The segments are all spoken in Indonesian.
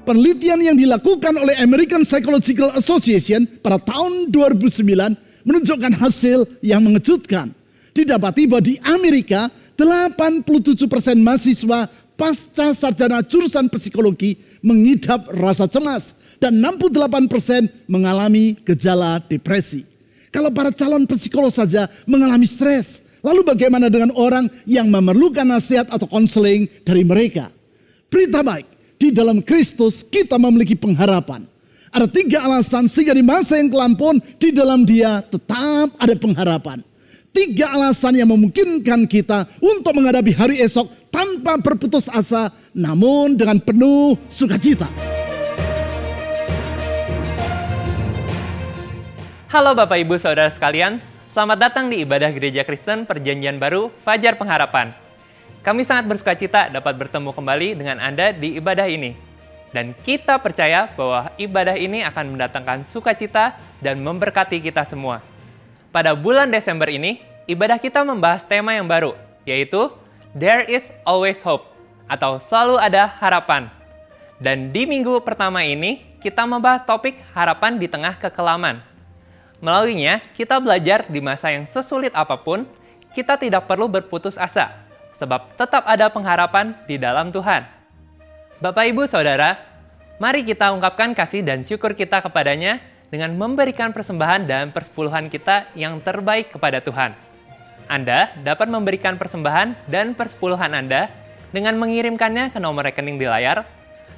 Penelitian yang dilakukan oleh American Psychological Association pada tahun 2009 menunjukkan hasil yang mengejutkan. Didapati bahwa di Amerika 87% mahasiswa pasca sarjana jurusan psikologi mengidap rasa cemas dan 68% mengalami gejala depresi. Kalau para calon psikolog saja mengalami stres, lalu bagaimana dengan orang yang memerlukan nasihat atau konseling dari mereka? Berita baik, di dalam Kristus kita memiliki pengharapan. Ada 3 alasan sehingga di masa yang kelam pun di dalam Dia tetap ada pengharapan. 3 alasan yang memungkinkan kita untuk menghadapi hari esok tanpa berputus asa, namun dengan penuh sukacita. Halo Bapak Ibu Saudara sekalian, selamat datang di ibadah Gereja Kristen Perjanjian Baru Fajar Pengharapan. Kami sangat bersukacita dapat bertemu kembali dengan Anda di ibadah ini. Dan kita percaya bahwa ibadah ini akan mendatangkan sukacita dan memberkati kita semua. Pada bulan Desember ini, ibadah kita membahas tema yang baru, yaitu There is Always Hope, atau Selalu Ada Harapan. Dan di minggu pertama ini, kita membahas topik harapan di tengah kekelaman. Melaluinya, kita belajar di masa yang sesulit apapun, kita tidak perlu berputus asa, sebab tetap ada pengharapan di dalam Tuhan. Bapak, Ibu, Saudara, mari kita ungkapkan kasih dan syukur kita kepadanya dengan memberikan persembahan dan persepuluhan kita yang terbaik kepada Tuhan. Anda dapat memberikan persembahan dan persepuluhan Anda dengan mengirimkannya ke nomor rekening di layar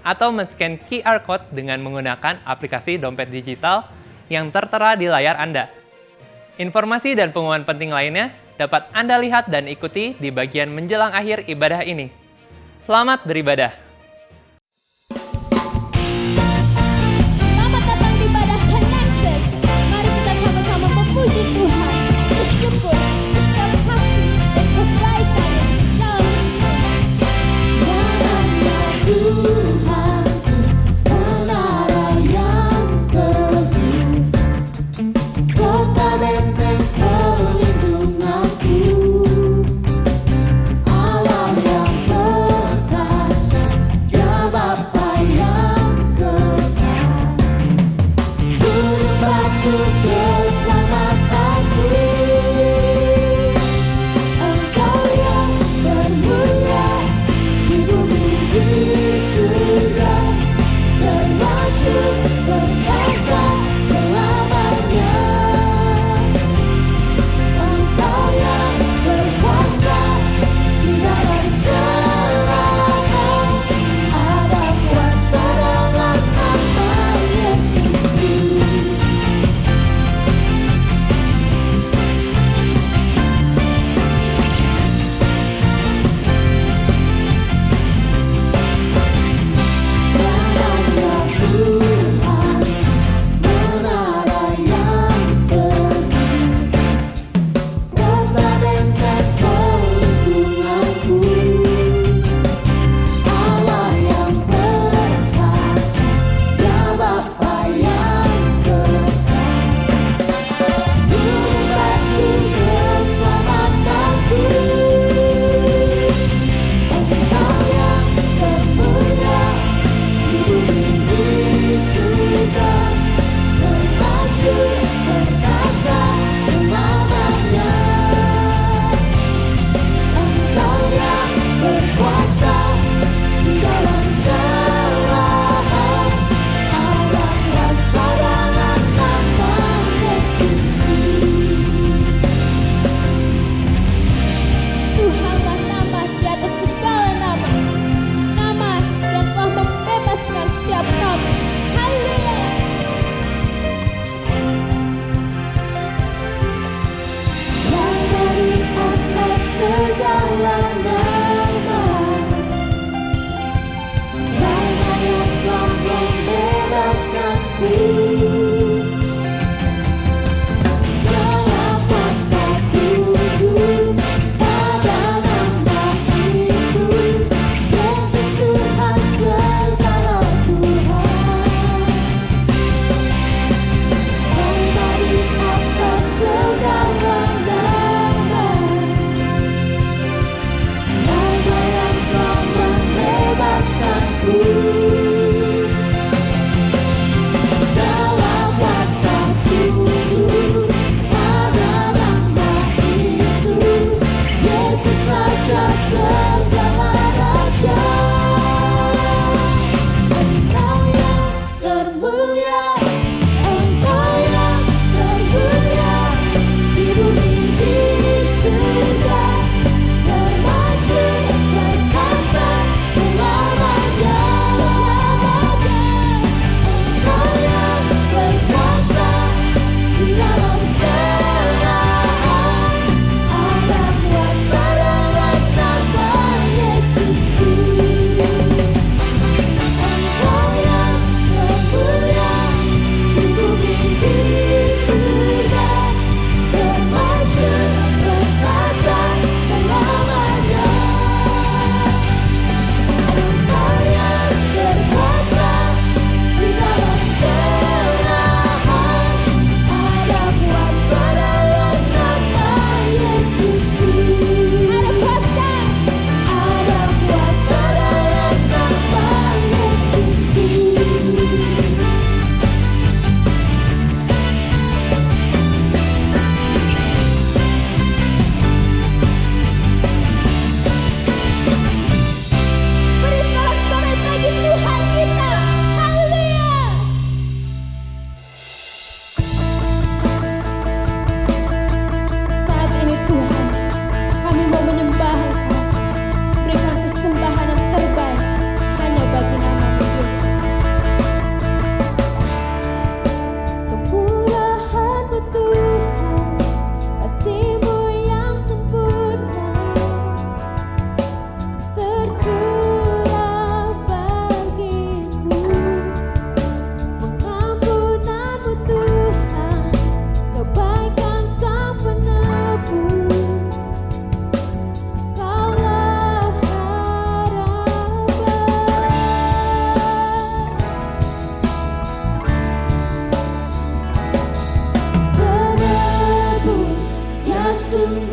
atau men-scan QR Code dengan menggunakan aplikasi dompet digital yang tertera di layar Anda. Informasi dan pengumuman penting lainnya dapat Anda lihat dan ikuti di bagian menjelang akhir ibadah ini. Selamat beribadah. Selamat datang di ibadah Genesis. Mari kita sama-sama memuji Tuhan, bersyukur setiap kasih dan kebaikan yang dalam hidup. Tuhanku, menara yang teguh, kota benteng perlindunganku, Allah yang perkasa.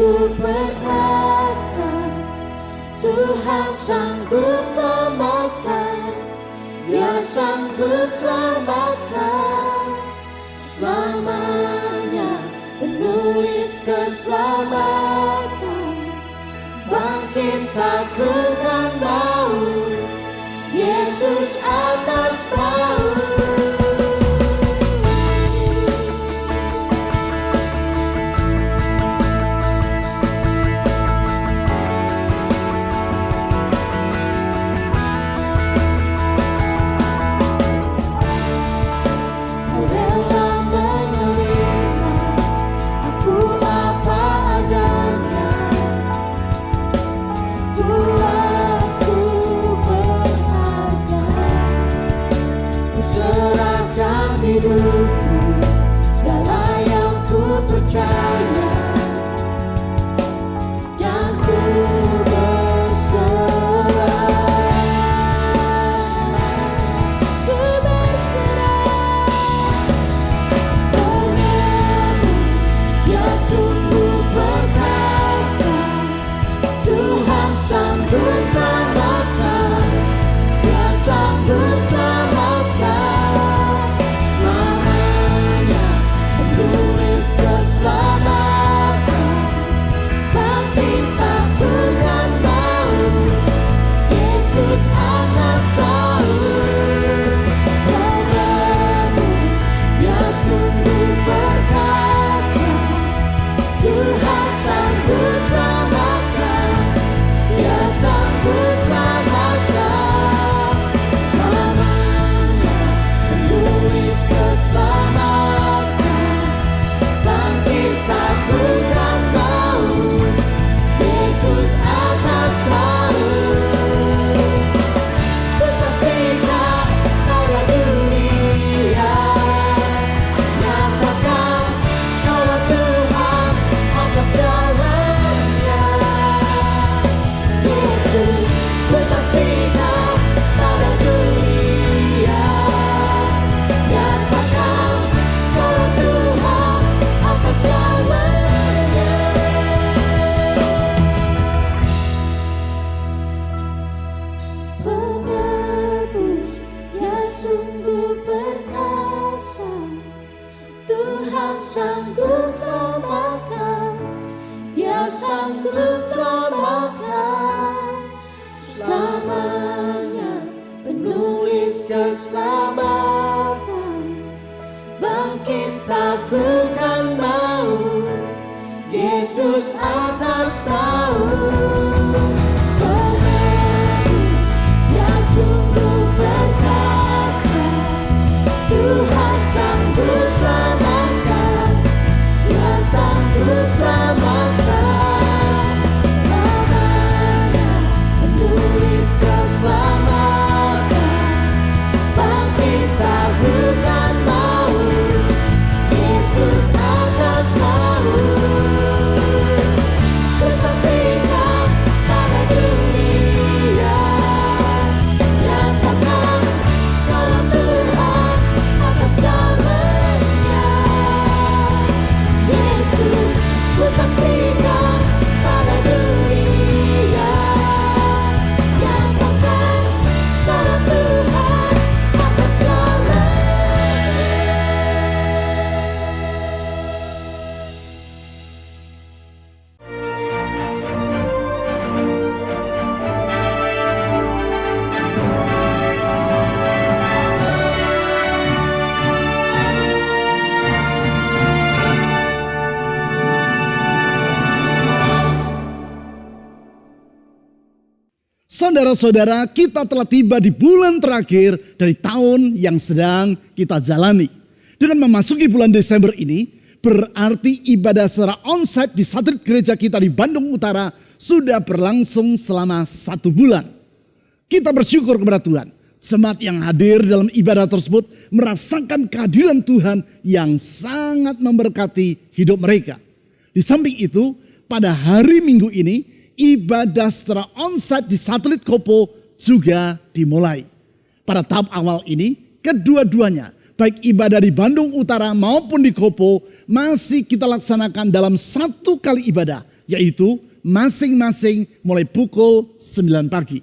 sungguh perkasa, Tuhan sanggup selamatkan, Dia sanggup selamatkan selamanya, penulis keselamatan, bangkit taklukkan maut, Yesus atas maut. Hidupku, segala yang ku percaya, dan ku berserah. Ku berserah, penebus, Dia sungguh perkasa, Tuhan sanggup selamatkan, Dia sanggup selamatkan. Saudara-saudara, kita telah tiba di bulan terakhir dari tahun yang sedang kita jalani. Dengan memasuki bulan Desember ini, berarti ibadah secara onsite di satelit gereja kita di Bandung Utara sudah berlangsung selama 1 bulan. Kita bersyukur kepada Tuhan. Jemaat yang hadir dalam ibadah tersebut merasakan kehadiran Tuhan yang sangat memberkati hidup mereka. Di samping itu, pada hari Minggu ini, ibadah secara onsite di satelit Kopo juga dimulai. Pada tahap awal ini, kedua-duanya, baik ibadah di Bandung Utara maupun di Kopo, masih kita laksanakan dalam 1 kali ibadah yaitu masing-masing mulai pukul 9 pagi.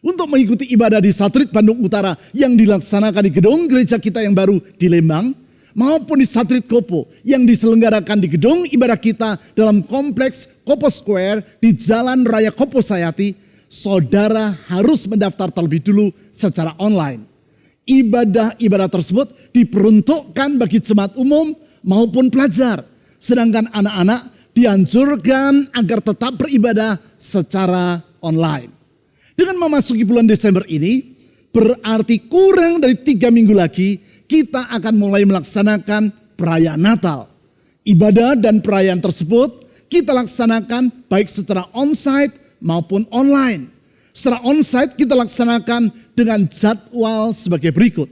Untuk mengikuti ibadah di Satelit Bandung Utara yang dilaksanakan di gedung gereja kita yang baru di Lembang, maupun di Satelit Kopo yang diselenggarakan di gedung ibadah kita dalam kompleks Kopo Square di Jalan Raya Kopo Sayati, saudara harus mendaftar terlebih dulu secara online. Ibadah-ibadah tersebut diperuntukkan bagi jemaat umum maupun pelajar, sedangkan anak-anak dianjurkan agar tetap beribadah secara online. Dengan memasuki bulan Desember ini, berarti kurang dari 3 minggu lagi kita akan mulai melaksanakan perayaan Natal. Ibadah dan perayaan tersebut kita laksanakan baik secara onsite maupun online. Secara onsite kita laksanakan dengan jadwal sebagai berikut.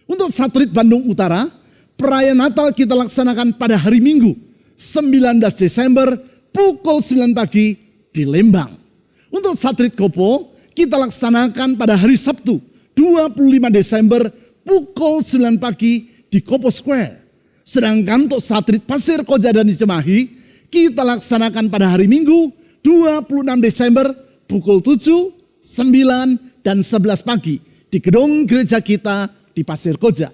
Untuk Satelit Bandung Utara, perayaan Natal kita laksanakan pada hari Minggu 19 Desember pukul 9 pagi di Lembang. Untuk Satelit Kopo kita laksanakan pada hari Sabtu 25 Desember pukul 9 pagi di Kopo Square. Sedangkan untuk Satelit Pasir Koja dan Cimahi kita laksanakan pada hari Minggu 26 Desember pukul 7, 9, dan 11 pagi di gedung gereja kita di Pasir Koja.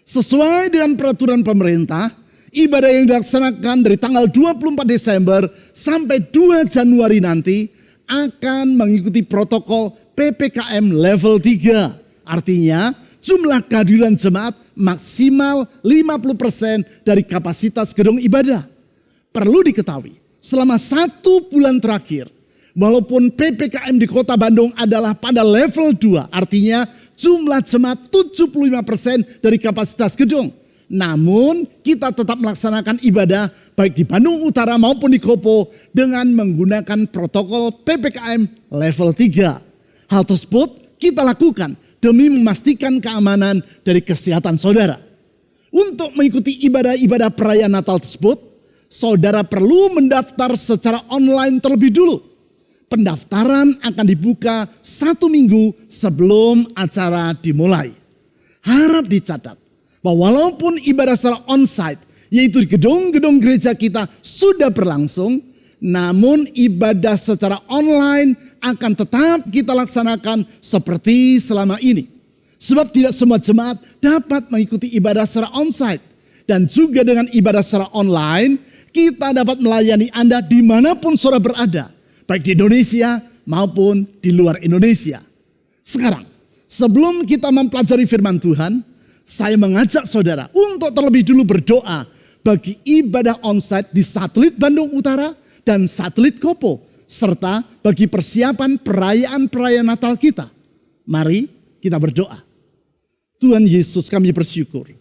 Sesuai dengan peraturan pemerintah, ibadah yang dilaksanakan dari tanggal 24 Desember sampai 2 Januari nanti akan mengikuti protokol PPKM level 3. Artinya jumlah kehadiran jemaat maksimal 50% dari kapasitas gedung ibadah. Perlu diketahui, selama 1 bulan terakhir, walaupun PPKM di Kota Bandung adalah pada level 2, artinya jumlah jemaat 75% dari kapasitas gedung. Namun kita tetap melaksanakan ibadah baik di Bandung Utara maupun di Kopo dengan menggunakan protokol PPKM level 3. Hal tersebut kita lakukan demi memastikan keamanan dari kesehatan saudara. Untuk mengikuti ibadah-ibadah perayaan Natal tersebut, saudara perlu mendaftar secara online terlebih dulu. Pendaftaran akan dibuka 1 minggu sebelum acara dimulai. Harap dicatat bahwa walaupun ibadah secara onsite, yaitu di gedung-gedung gereja kita sudah berlangsung, namun ibadah secara online akan tetap kita laksanakan seperti selama ini. Sebab tidak semua jemaat dapat mengikuti ibadah secara onsite. Dan juga dengan ibadah secara online, kita dapat melayani Anda dimanapun saudara berada, baik di Indonesia maupun di luar Indonesia. Sekarang, sebelum kita mempelajari firman Tuhan, saya mengajak saudara untuk terlebih dulu berdoa bagi ibadah onsite di Satelit Bandung Utara dan Satelit Kopo, serta bagi persiapan perayaan-perayaan Natal kita. Mari kita berdoa. Tuhan Yesus, kami bersyukur.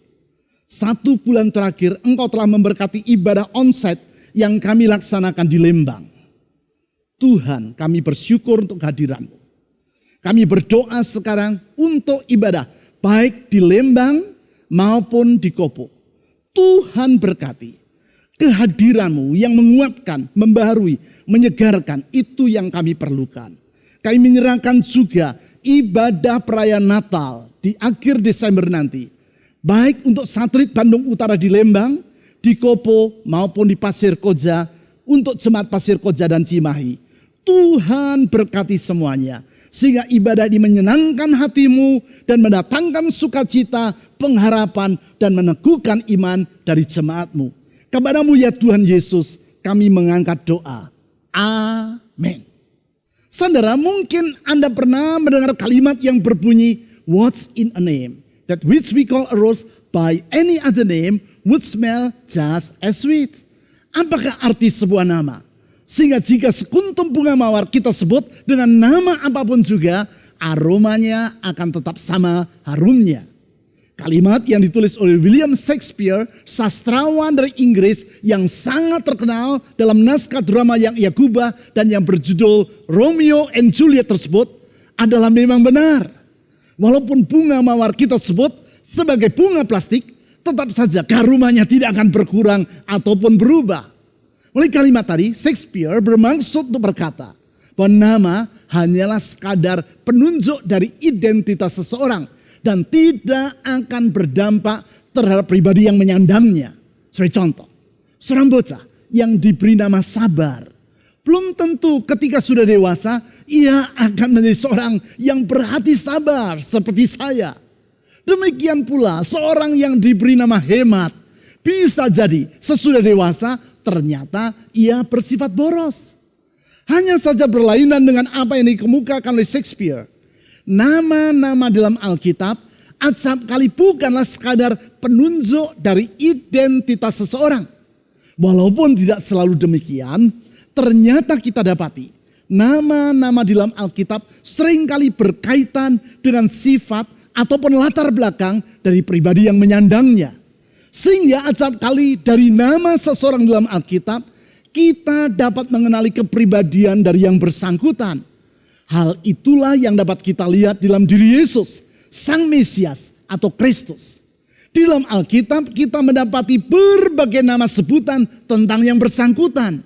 1 bulan terakhir Engkau telah memberkati ibadah onsite yang kami laksanakan di Lembang. Tuhan, kami bersyukur untuk kehadiran-Mu. Kami berdoa sekarang untuk ibadah baik di Lembang maupun di Kopo. Tuhan berkati kehadiran-Mu yang menguatkan, membaharui, menyegarkan, itu yang kami perlukan. Kami menyerahkan juga ibadah perayaan Natal di akhir Desember nanti, baik untuk Satelit Bandung Utara di Lembang, di Kopo maupun di Pasir Koja, untuk jemaat Pasir Koja dan Cimahi. Tuhan berkati semuanya, sehingga ibadah ini menyenangkan hati-Mu dan mendatangkan sukacita, pengharapan, dan meneguhkan iman dari jemaat-Mu. Kepada-Mu ya Tuhan Yesus, kami mengangkat doa. Amin. Saudara, mungkin Anda pernah mendengar kalimat yang berbunyi, "What's in a name? That which we call a rose by any other name would smell just as sweet." Apakah arti sebuah nama? Sehingga jika sekuntum bunga mawar kita sebut dengan nama apapun juga, aromanya akan tetap sama harumnya. Kalimat yang ditulis oleh William Shakespeare, sastrawan dari Inggris yang sangat terkenal dalam naskah drama yang ia gubah dan yang berjudul Romeo and Juliet tersebut adalah memang benar. Walaupun bunga mawar kita sebut sebagai bunga plastik, tetap saja aromanya tidak akan berkurang ataupun berubah. Oleh kalimat tadi, Shakespeare bermaksud untuk berkata bahwa nama hanyalah sekadar penunjuk dari identitas seseorang dan tidak akan berdampak terhadap pribadi yang menyandangnya. Sebagai contoh, seorang bocah yang diberi nama Sabar Belum tentu ketika sudah dewasa, ia akan menjadi seorang yang berhati sabar seperti saya. Demikian pula seorang yang diberi nama hemat, bisa jadi sesudah dewasa ternyata ia bersifat boros. Hanya saja berlainan dengan apa yang dikemukakan oleh Shakespeare. Nama-nama dalam Alkitab acap kali bukanlah sekadar penunjuk dari identitas seseorang. Walaupun tidak selalu demikian, ternyata kita dapati nama-nama di dalam Alkitab seringkali berkaitan dengan sifat ataupun latar belakang dari pribadi yang menyandangnya. Sehingga acap kali dari nama seseorang dalam Alkitab, kita dapat mengenali kepribadian dari yang bersangkutan. Hal itulah yang dapat kita lihat dalam diri Yesus, Sang Mesias atau Kristus. Di dalam Alkitab kita mendapati berbagai nama sebutan tentang yang bersangkutan.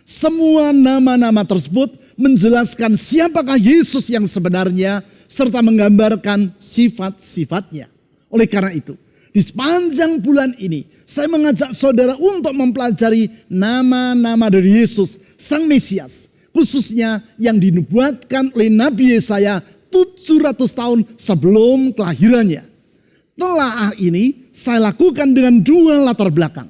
Semua nama-nama tersebut menjelaskan siapakah Yesus yang sebenarnya serta menggambarkan sifat-sifatnya. Oleh karena itu, di sepanjang bulan ini saya mengajak saudara untuk mempelajari nama-nama dari Yesus, Sang Mesias. Khususnya yang dinubuatkan oleh Nabi Yesaya 700 tahun sebelum kelahirannya. Telaah ini saya lakukan dengan dua latar belakang.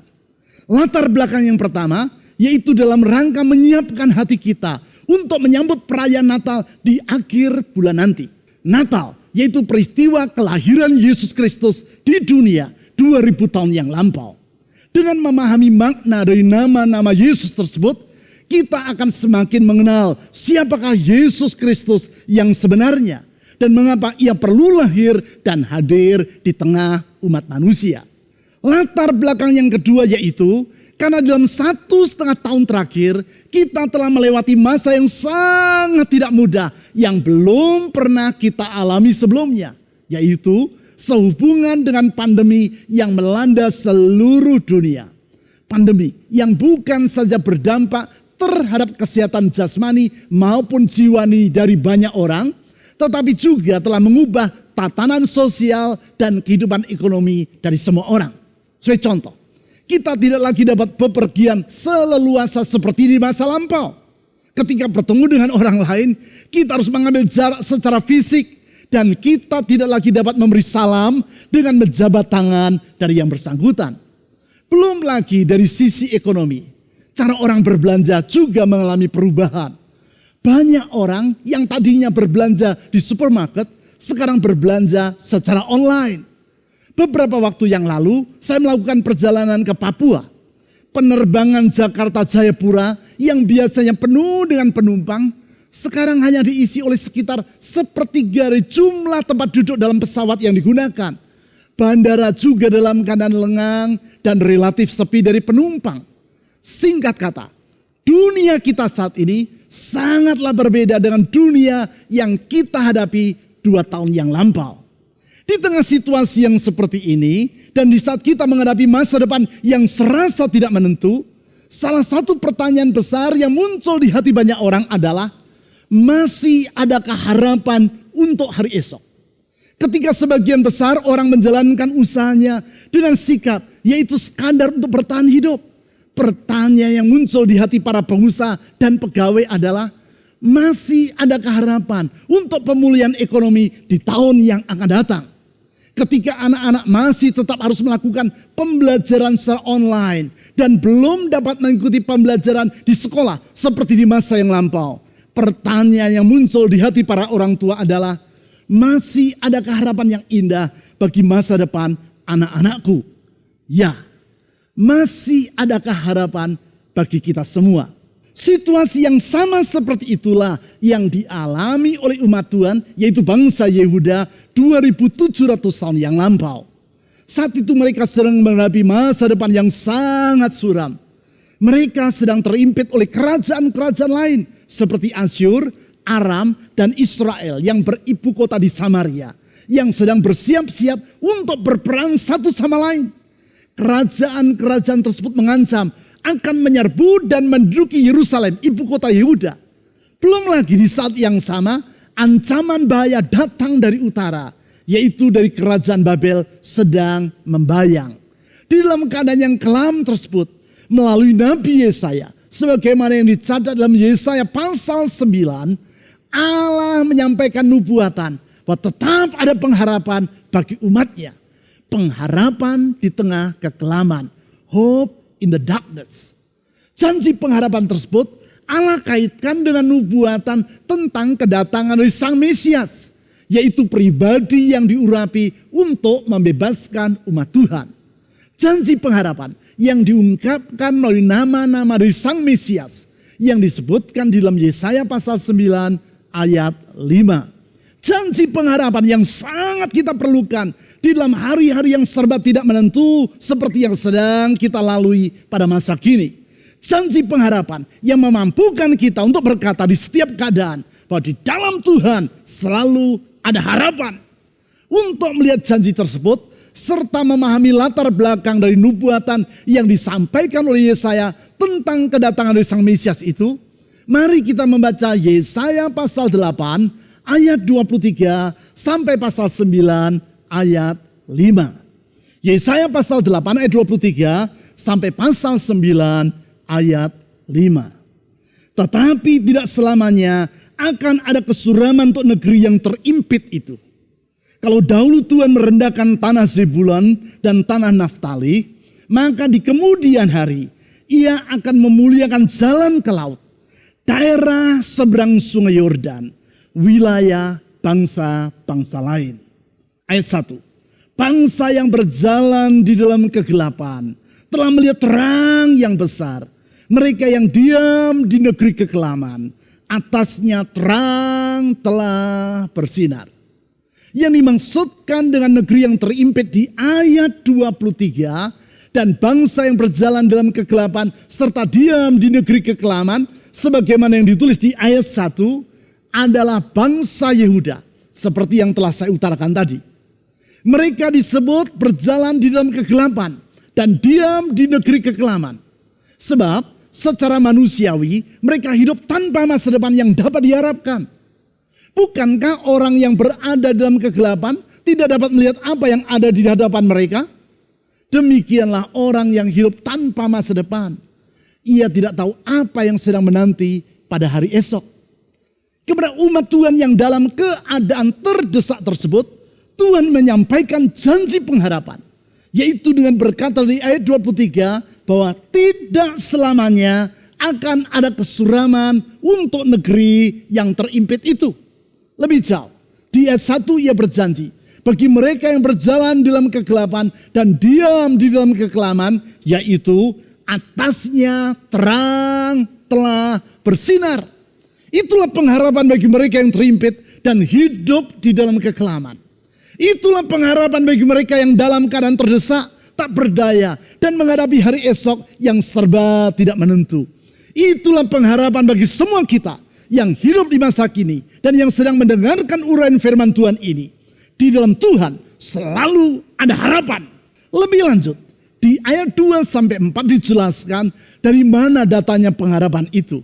Latar belakang yang pertama yaitu dalam rangka menyiapkan hati kita untuk menyambut perayaan Natal di akhir bulan nanti. Natal yaitu peristiwa kelahiran Yesus Kristus di dunia 2000 tahun yang lampau. Dengan memahami makna dari nama-nama Yesus tersebut, kita akan semakin mengenal siapakah Yesus Kristus yang sebenarnya dan mengapa ia perlu lahir dan hadir di tengah umat manusia. Latar belakang yang kedua yaitu karena dalam 1,5 tahun terakhir kita telah melewati masa yang sangat tidak mudah yang belum pernah kita alami sebelumnya, yaitu sehubungan dengan pandemi yang melanda seluruh dunia. Pandemi yang bukan saja berdampak terhadap kesehatan jasmani maupun jiwani dari banyak orang, tetapi juga telah mengubah tatanan sosial dan kehidupan ekonomi dari semua orang. Sebagai contoh, kita tidak lagi dapat bepergian seleluasa seperti di masa lampau. Ketika bertemu dengan orang lain, kita harus mengambil jarak secara fisik dan kita tidak lagi dapat memberi salam dengan menjabat tangan dari yang bersangkutan. Belum lagi dari sisi ekonomi. Cara orang berbelanja juga mengalami perubahan. Banyak orang yang tadinya berbelanja di supermarket, sekarang berbelanja secara online. Beberapa waktu yang lalu, saya melakukan perjalanan ke Papua. Penerbangan Jakarta Jayapura yang biasanya penuh dengan penumpang, sekarang hanya diisi oleh sekitar 1/3 dari jumlah tempat duduk dalam pesawat yang digunakan. Bandara juga dalam keadaan lengang dan relatif sepi dari penumpang. Singkat kata, dunia kita saat ini sangatlah berbeda dengan dunia yang kita hadapi 2 tahun yang lampau. Di tengah situasi yang seperti ini dan di saat kita menghadapi masa depan yang serasa tidak menentu, salah satu pertanyaan besar yang muncul di hati banyak orang adalah, masih adakah harapan untuk hari esok? Ketika sebagian besar orang menjalankan usahanya dengan sikap yaitu sekadar untuk bertahan hidup, pertanyaan yang muncul di hati para pengusaha dan pegawai adalah, masih adakah harapan untuk pemulihan ekonomi di tahun yang akan datang? Ketika anak-anak masih tetap harus melakukan pembelajaran secara online dan belum dapat mengikuti pembelajaran di sekolah seperti di masa yang lampau, pertanyaan yang muncul di hati para orang tua adalah, masih adakah harapan yang indah bagi masa depan anak-anakku? Ya. Masih adakah harapan bagi kita semua? Situasi yang sama seperti itulah yang dialami oleh umat Tuhan, yaitu bangsa Yehuda 2700 tahun yang lampau. Saat itu mereka sedang menghadapi masa depan yang sangat suram. Mereka sedang terimpit oleh kerajaan-kerajaan lain seperti Asyur, Aram, dan Israel yang beribu kota di Samaria, yang sedang bersiap-siap untuk berperang satu sama lain. Kerajaan-kerajaan tersebut mengancam akan menyerbu dan menduduki Yerusalem, ibu kota Yehuda. Belum lagi di saat yang sama, ancaman bahaya datang dari utara, yaitu dari kerajaan Babel sedang membayang. Di dalam keadaan yang kelam tersebut, melalui Nabi Yesaya, Sebagaimana yang dicatat dalam Yesaya pasal 9, Allah menyampaikan nubuatan bahwa tetap ada pengharapan bagi umatnya. Pengharapan di tengah kekelaman. Hope in the darkness. Janji pengharapan tersebut Allah kaitkan dengan nubuatan tentang kedatangan dari Sang Mesias. Yaitu pribadi yang diurapi untuk membebaskan umat Tuhan. Janji pengharapan yang diungkapkan melalui nama-nama dari Sang Mesias yang disebutkan di dalam Yesaya pasal 9 ayat 5. Janji pengharapan yang sangat kita perlukan di dalam hari-hari yang serba tidak menentu seperti yang sedang kita lalui pada masa kini. Janji pengharapan yang memampukan kita untuk berkata di setiap keadaan bahwa di dalam Tuhan selalu ada harapan. Untuk melihat janji tersebut serta memahami latar belakang dari nubuatan yang disampaikan oleh Yesaya tentang kedatangan dari Sang Mesias itu, mari kita membaca Yesaya pasal 8 ayat 23 sampai pasal 9 ayat 5. Yesaya pasal 8 ayat 23 sampai pasal 9 ayat 5. Tetapi tidak selamanya akan ada kesuraman untuk negeri yang terimpit itu. Kalau dahulu Tuhan merendahkan tanah Zebulon dan tanah Naftali, maka di kemudian hari Ia akan memuliakan jalan ke laut, daerah seberang sungai Yordan, wilayah bangsa-bangsa lain. Ayat 1. Bangsa yang berjalan di dalam kegelapan telah melihat terang yang besar. Mereka yang diam di negeri kekelaman, atasnya terang telah bersinar. Yang dimaksudkan dengan negeri yang terimpit di ayat 23 dan bangsa yang berjalan dalam kegelapan serta diam di negeri kekelaman sebagaimana yang ditulis di ayat 1 adalah bangsa Yehuda seperti yang telah saya utarakan tadi. Mereka disebut berjalan di dalam kegelapan dan diam di negeri kekelaman. Sebab secara manusiawi mereka hidup tanpa masa depan yang dapat diharapkan. Bukankah orang yang berada dalam kegelapan tidak dapat melihat apa yang ada di hadapan mereka? Demikianlah orang yang hidup tanpa masa depan. Ia tidak tahu apa yang sedang menanti pada hari esok. Kepada umat Tuhan yang dalam keadaan terdesak tersebut, Tuhan menyampaikan janji pengharapan. Yaitu dengan berkata di ayat 23 bahwa tidak selamanya akan ada kesuraman untuk negeri yang terimpit itu. Lebih jauh, di ayat 1 ia berjanji, bagi mereka yang berjalan dalam kegelapan dan diam di dalam kekelaman, yaitu atasnya terang telah bersinar. Itulah pengharapan bagi mereka yang terimpit dan hidup di dalam kekelaman. Itulah pengharapan bagi mereka yang dalam keadaan terdesak, tak berdaya, dan menghadapi hari esok yang serba tidak menentu. Itulah pengharapan bagi semua kita yang hidup di masa kini dan yang sedang mendengarkan uraian firman Tuhan ini. Di dalam Tuhan selalu ada harapan. Lebih lanjut, di ayat 2-4 dijelaskan dari mana datanya pengharapan itu.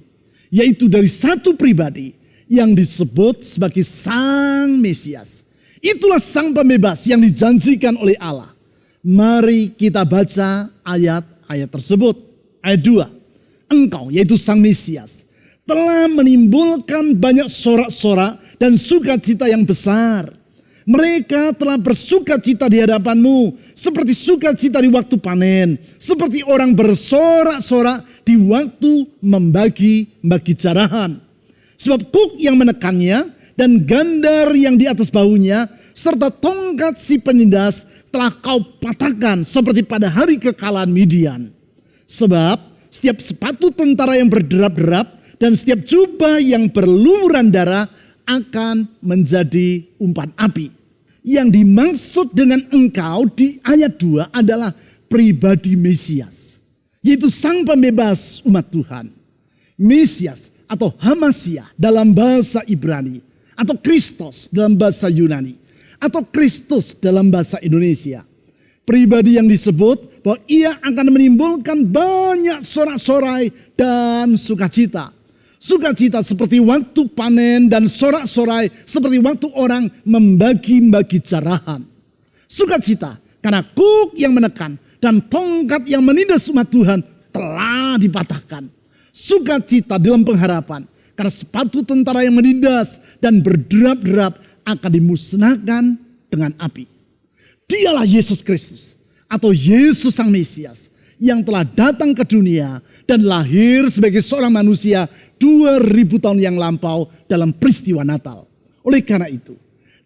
Yaitu dari satu pribadi yang disebut sebagai Sang Mesias. Itulah Sang Pembebas yang dijanjikan oleh Allah. Mari kita baca ayat-ayat tersebut. Ayat 2. Engkau, yaitu Sang Mesias, telah menimbulkan banyak sorak-sorak dan sukacita yang besar. Mereka telah bersukacita di hadapanmu seperti sukacita di waktu panen. Seperti orang bersorak-sorak di waktu membagi-bagi jarahan. Sebab kuk yang menekannya dan gandar yang di atas bahunya serta tongkat si penindas telah kau patahkan seperti pada hari kekalahan Midian. Sebab setiap sepatu tentara yang berderap-derap dan setiap jubah yang berlumuran darah akan menjadi umpan api. Yang dimaksud dengan engkau di ayat 2 adalah pribadi Mesias. Yaitu Sang Pembebas umat Tuhan. Mesias atau Hamasiah dalam bahasa Ibrani. Atau Kristus dalam bahasa Yunani. Atau Kristus dalam bahasa Indonesia. Pribadi yang disebut bahwa ia akan menimbulkan banyak sorak-sorai dan sukacita. Sukacita seperti waktu panen dan sorak-sorai seperti waktu orang membagi-bagi jarahan. Sukacita karena kuk yang menekan dan tongkat yang menindas umat Tuhan telah dipatahkan. Sukacita dalam pengharapan, karena sepatu tentara yang menindas dan berderap-derap akan dimusnahkan dengan api. Dialah Yesus Kristus atau Yesus Sang Mesias yang telah datang ke dunia dan lahir sebagai seorang manusia 2000 tahun yang lampau dalam peristiwa Natal. Oleh karena itu,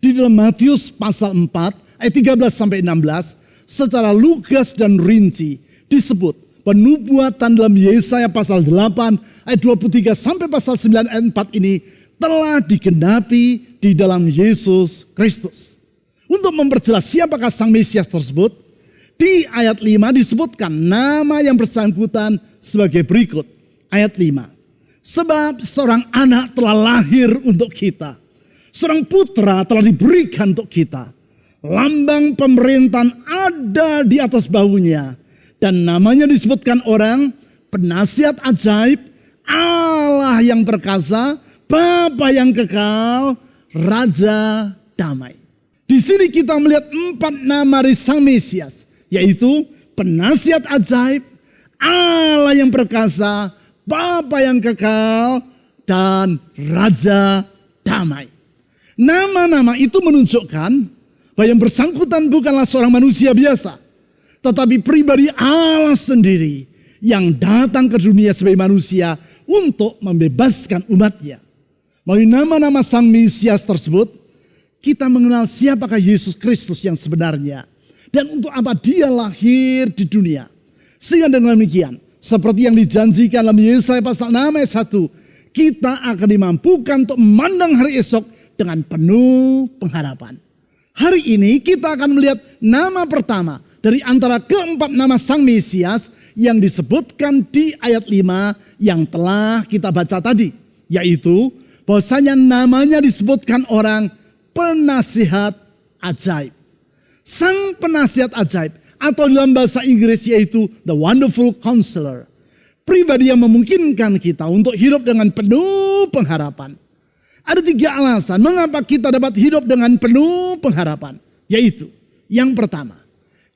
di dalam Matius pasal 4 ayat 13 sampai 16 secara lugas dan rinci disebut penubuatan dalam Yesaya pasal 8 ayat 23 sampai pasal 9 ayat 4 ini telah digenapi di dalam Yesus Kristus. Untuk memperjelas siapakah Sang Mesias tersebut, di ayat 5 disebutkan nama yang bersangkutan sebagai berikut. Ayat 5. Sebab seorang anak telah lahir untuk kita. Seorang putra telah diberikan untuk kita. Lambang pemerintahan ada di atas bahunya. Dan namanya disebutkan orang penasihat ajaib, Allah yang perkasa, Bapa yang kekal, Raja damai. Di sini kita melihat 4 nama dari Sang Mesias, yaitu penasihat ajaib, Allah yang perkasa, Bapa yang kekal, dan Raja damai. Nama-nama itu menunjukkan bahwa yang bersangkutan bukanlah seorang manusia biasa, tetapi pribadi Allah sendiri yang datang ke dunia sebagai manusia untuk membebaskan umatnya. Melalui nama-nama Sang Mesias tersebut, kita mengenal siapakah Yesus Kristus yang sebenarnya. Dan untuk apa dia lahir di dunia. Sehingga dengan demikian, seperti yang dijanjikan dalam Yesaya pasal 6 ayat 1, kita akan dimampukan untuk memandang hari esok dengan penuh pengharapan. Hari ini kita akan melihat nama pertama dari antara keempat nama Sang Mesias yang disebutkan di ayat 5 yang telah kita baca tadi. Yaitu bahwasanya namanya disebutkan orang penasihat ajaib. Sang penasihat ajaib atau dalam bahasa Inggris yaitu the wonderful counselor. Pribadi yang memungkinkan kita untuk hidup dengan penuh pengharapan. Ada 3 alasan mengapa kita dapat hidup dengan penuh pengharapan. Yaitu yang pertama,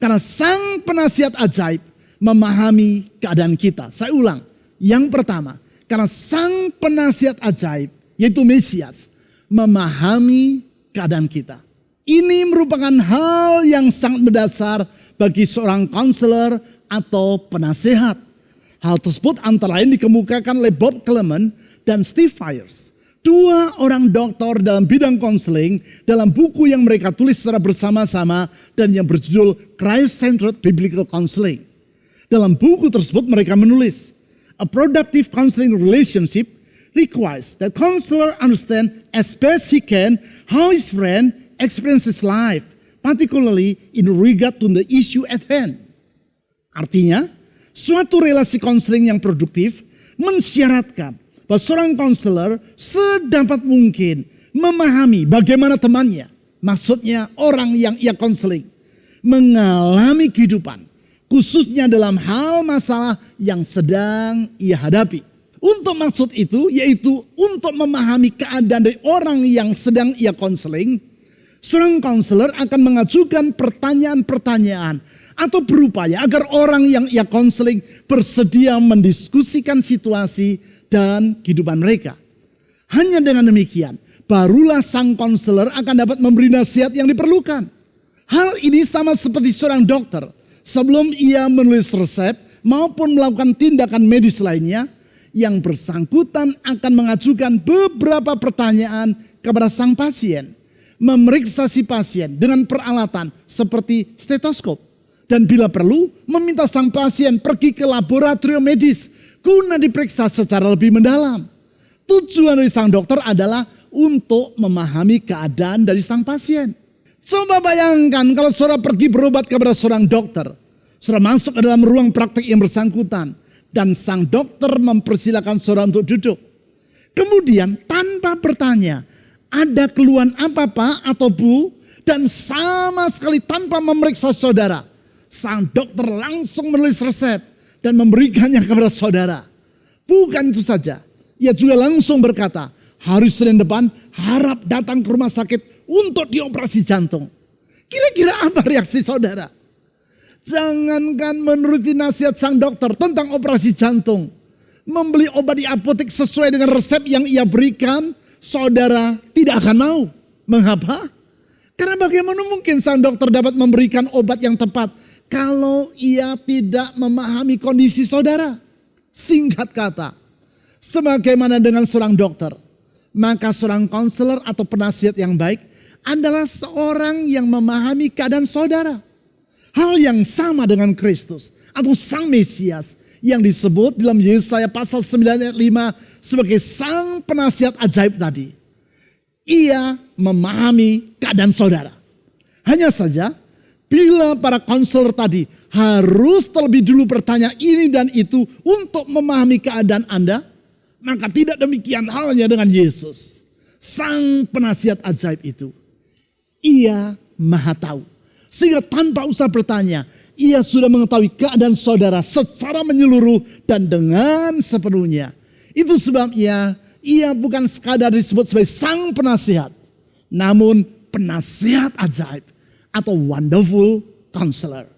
karena Sang penasihat ajaib memahami keadaan kita. Saya ulang, yang pertama, karena Sang penasihat ajaib yaitu Mesias memahami keadaan kita. Ini merupakan hal yang sangat mendasar bagi seorang konselor atau penasehat. Hal tersebut antara lain dikemukakan oleh Bob Clement dan Steve Fyers, 2 orang doktor dalam bidang konseling dalam buku yang mereka tulis secara bersama-sama dan yang berjudul Christ-Centered Biblical Counseling. Dalam buku tersebut mereka menulis, a productive counseling relationship requires that counselor understand as best he can how his friend experiences life, particularly in regard to the issue at hand. Artinya, suatu relasi konseling yang produktif mensyaratkan bahwa seorang konselor sedapat mungkin memahami bagaimana temannya, maksudnya orang yang ia konseling, mengalami kehidupan, khususnya dalam hal masalah yang sedang ia hadapi. Untuk maksud itu, yaitu untuk memahami keadaan dari orang yang sedang ia konseling, seorang konselor akan mengajukan pertanyaan-pertanyaan atau berupaya agar orang yang ia konseling bersedia mendiskusikan situasi dan kehidupan mereka. Hanya dengan demikian, barulah sang konselor akan dapat memberi nasihat yang diperlukan. Hal ini sama seperti seorang dokter. Sebelum ia menulis resep maupun melakukan tindakan medis lainnya, yang bersangkutan akan mengajukan beberapa pertanyaan kepada sang pasien. Memeriksa si pasien dengan peralatan seperti stetoskop. Dan bila perlu, meminta sang pasien pergi ke laboratorium medis guna diperiksa secara lebih mendalam. Tujuan dari sang dokter adalah untuk memahami keadaan dari sang pasien. Coba bayangkan kalau saudara pergi berobat kepada seorang dokter. Saudara masuk ke dalam ruang praktek yang bersangkutan. Dan sang dokter mempersilakan saudara untuk duduk. Kemudian tanpa bertanya, ada keluhan apa Pak atau Bu? Dan sama sekali tanpa memeriksa saudara, sang dokter langsung menulis resep dan memberikannya kepada saudara. Bukan itu saja, ia juga langsung berkata, hari Senin depan harap datang ke rumah sakit untuk dioperasi jantung. Kira-kira apa reaksi saudara? Jangankan menuruti nasihat sang dokter tentang operasi jantung, membeli obat di apotek sesuai dengan resep yang ia berikan, saudara tidak akan mau. Mengapa? Karena bagaimana mungkin sang dokter dapat memberikan obat yang tepat kalau ia tidak memahami kondisi saudara? Singkat kata, sebagaimana dengan seorang dokter, maka seorang konselor atau penasihat yang baik adalah seorang yang memahami keadaan saudara. Hal yang sama dengan Kristus atau Sang Mesias yang disebut dalam Yesaya pasal 9 ayat 5 sebagai sang penasihat ajaib tadi. Ia memahami keadaan saudara. Hanya saja bila para konselor tadi harus terlebih dulu bertanya ini dan itu untuk memahami keadaan Anda, maka tidak demikian halnya dengan Yesus. Sang penasihat ajaib itu. Ia maha tahu. Sehingga tanpa usah bertanya, ia sudah mengetahui keadaan saudara secara menyeluruh dan dengan sepenuhnya. Itu sebabnya ia bukan sekadar disebut sebagai sang penasihat, namun penasihat ajaib atau wonderful counselor.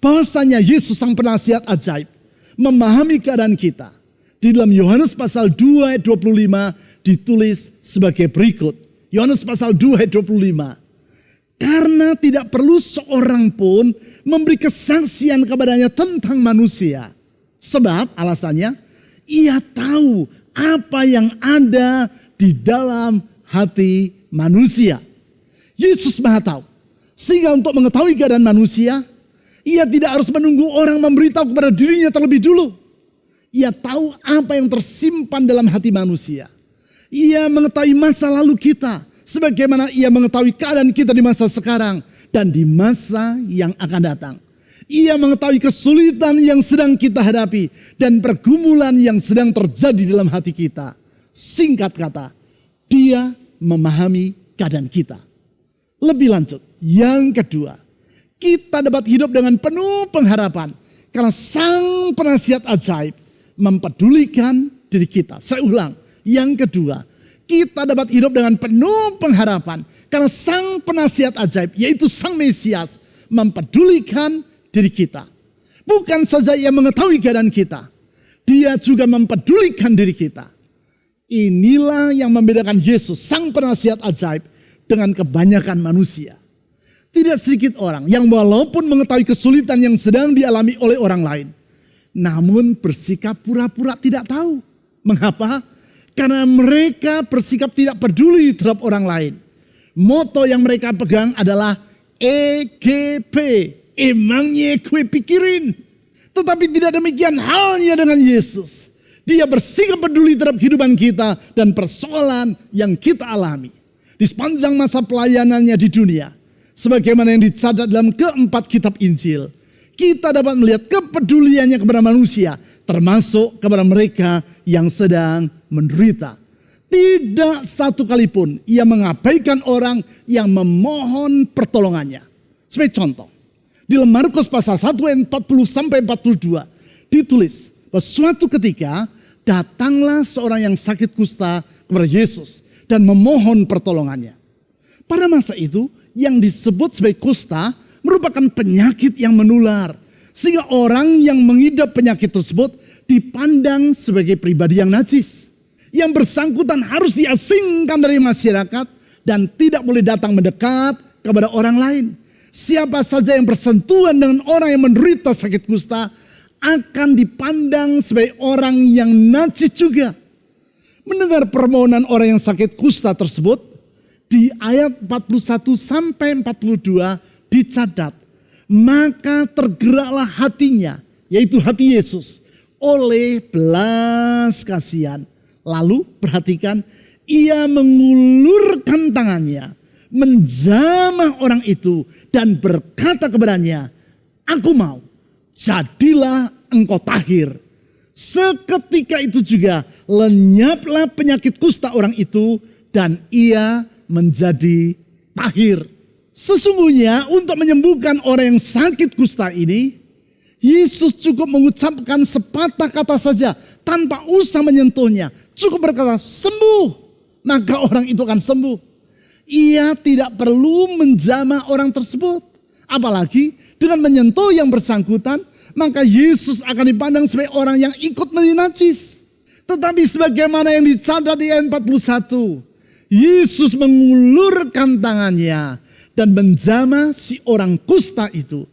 Bahwasanya Yesus sang penasihat ajaib memahami keadaan kita. Di dalam Yohanes pasal 2 ayat 25 ditulis sebagai berikut. Yohanes pasal 2 ayat 25. Karena tidak perlu seorang pun memberi kesaksian kepadanya tentang manusia. Sebab alasannya, ia tahu apa yang ada di dalam hati manusia. Yesus maha tahu. Sehingga untuk mengetahui keadaan manusia, ia tidak harus menunggu orang memberitahu kepada dirinya terlebih dulu. Ia tahu apa yang tersimpan dalam hati manusia. Ia mengetahui masa lalu kita. Sebagaimana ia mengetahui keadaan kita di masa sekarang dan di masa yang akan datang. Ia mengetahui kesulitan yang sedang kita hadapi dan pergumulan yang sedang terjadi dalam hati kita. Singkat kata, dia memahami keadaan kita. Lebih lanjut, yang kedua, kita dapat hidup dengan penuh pengharapan karena sang penasihat ajaib mempedulikan diri kita. Saya ulang, yang kedua, kita dapat hidup dengan penuh pengharapan karena sang penasihat ajaib yaitu Sang Mesias mempedulikan diri kita. Bukan saja ia mengetahui keadaan kita, dia juga mempedulikan diri kita. Inilah yang membedakan Yesus sang penasihat ajaib dengan kebanyakan manusia. Tidak sedikit orang yang walaupun mengetahui kesulitan yang sedang dialami oleh orang lain, namun bersikap pura-pura tidak tahu. Mengapa? Karena mereka bersikap tidak peduli terhadap orang lain. Moto yang mereka pegang adalah EGP. Emangnya gue pikirin. Tetapi tidak demikian halnya dengan Yesus. Dia bersikap peduli terhadap kehidupan kita dan persoalan yang kita alami. Di sepanjang masa pelayanannya di dunia. Sebagaimana yang dicatat dalam keempat kitab Injil. Kita dapat melihat kepeduliannya kepada manusia, termasuk kepada mereka yang sedang menderita. Tidak satu kali pun ia mengabaikan orang yang memohon pertolongannya. Sebagai contoh, di dalam Markus pasal 1 ayat 40 sampai 42 ditulis bahwa suatu ketika datanglah seorang yang sakit kusta kepada Yesus dan memohon pertolongannya. Pada masa itu yang disebut sebagai kusta merupakan penyakit yang menular. Sehingga orang yang mengidap penyakit tersebut dipandang sebagai pribadi yang najis. Yang bersangkutan harus diasingkan dari masyarakat dan tidak boleh datang mendekat kepada orang lain. Siapa saja yang bersentuhan dengan orang yang menderita sakit kusta akan dipandang sebagai orang yang najis juga. Mendengar permohonan orang yang sakit kusta tersebut, di ayat 41 sampai 42 dicatat, maka tergeraklah hatinya, yaitu hati Yesus, oleh belas kasihan. Lalu perhatikan, ia mengulurkan tangannya, menjamah orang itu dan berkata kepadanya, aku mau, jadilah engkau tahir. Seketika itu juga lenyaplah penyakit kusta orang itu dan ia menjadi tahir. Sesungguhnya untuk menyembuhkan orang yang sakit kusta ini, Yesus cukup mengucapkan sepatah kata saja tanpa usah menyentuhnya. Cukup berkata sembuh, maka orang itu akan sembuh. Ia tidak perlu menjamah orang tersebut. Apalagi dengan menyentuh yang bersangkutan, maka Yesus akan dipandang sebagai orang yang ikut menjadi najis. Tetapi sebagaimana yang dicatat di ayat 41, Yesus mengulurkan tangannya dan menjamah si orang kusta itu.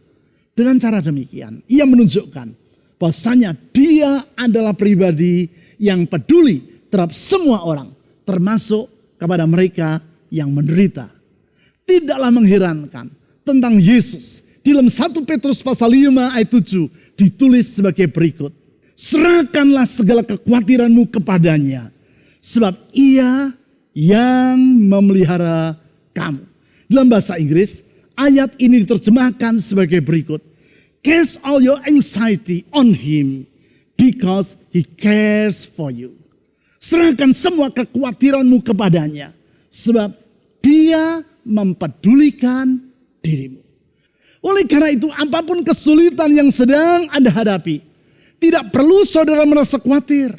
Dengan cara demikian, ia menunjukkan bahwasanya dia adalah pribadi yang peduli terhadap semua orang, termasuk kepada mereka yang menderita. Tidaklah mengherankan tentang Yesus. Di dalam 1 Petrus pasal 5 ayat 7 ditulis sebagai berikut. Serahkanlah segala kekhawatiranmu kepadanya, sebab ia yang memelihara kamu. Dalam bahasa Inggris, ayat ini diterjemahkan sebagai berikut. Cast all your anxiety on him because he cares for you. Serahkan semua kekhawatiranmu kepadanya, sebab dia mempedulikan dirimu. Oleh karena itu, apapun kesulitan yang sedang Anda hadapi, tidak perlu saudara merasa khawatir.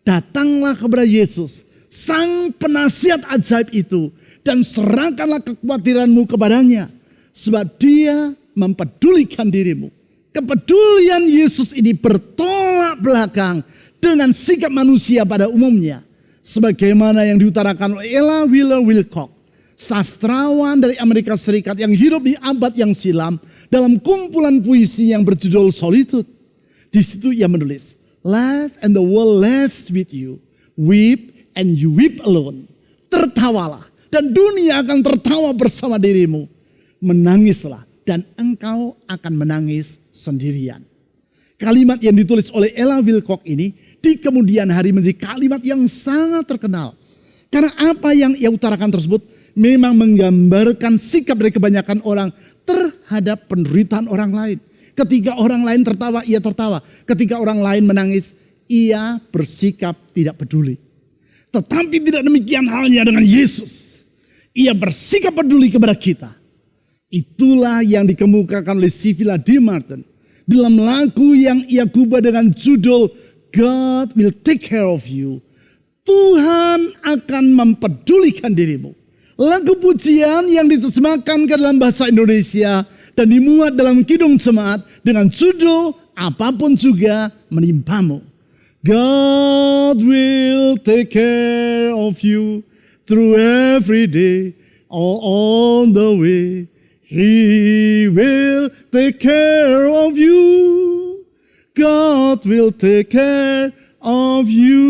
Datanglah kepada Yesus, Sang penasihat ajaib itu, dan serahkanlah kekhawatiranmu kepadanya, sebab dia mempedulikan dirimu. Kepedulian Yesus ini bertolak belakang dengan sikap manusia pada umumnya. Sebagaimana yang diutarakan oleh Ella Wheeler Wilcox, sastrawan dari Amerika Serikat yang hidup di abad yang silam, dalam kumpulan puisi yang berjudul Solitude. Di situ ia menulis, "Laugh and the world laughs with you. Weep and you weep alone." Tertawalah dan dunia akan tertawa bersama dirimu. Menangislah dan engkau akan menangis sendirian. Kalimat yang ditulis oleh Ella Wilcox ini di kemudian hari menjadi kalimat yang sangat terkenal. Karena apa yang ia utarakan tersebut memang menggambarkan sikap dari kebanyakan orang terhadap penderitaan orang lain. Ketika orang lain tertawa, ia tertawa. Ketika orang lain menangis, ia bersikap tidak peduli. Tetapi tidak demikian halnya dengan Yesus. Ia bersikap peduli kepada kita. Itulah yang dikemukakan oleh Sivilla D. Martin dalam lagu yang ia kubah dengan judul God Will Take Care of You. Tuhan akan mempedulikan dirimu. Lagu pujian yang diterjemahkan ke dalam bahasa Indonesia dan dimuat dalam Kidung Jemaat dengan judul Apapun Juga Menimpamu. God will take care of you through every day, all on the way. He will take care of you. God will take care of you.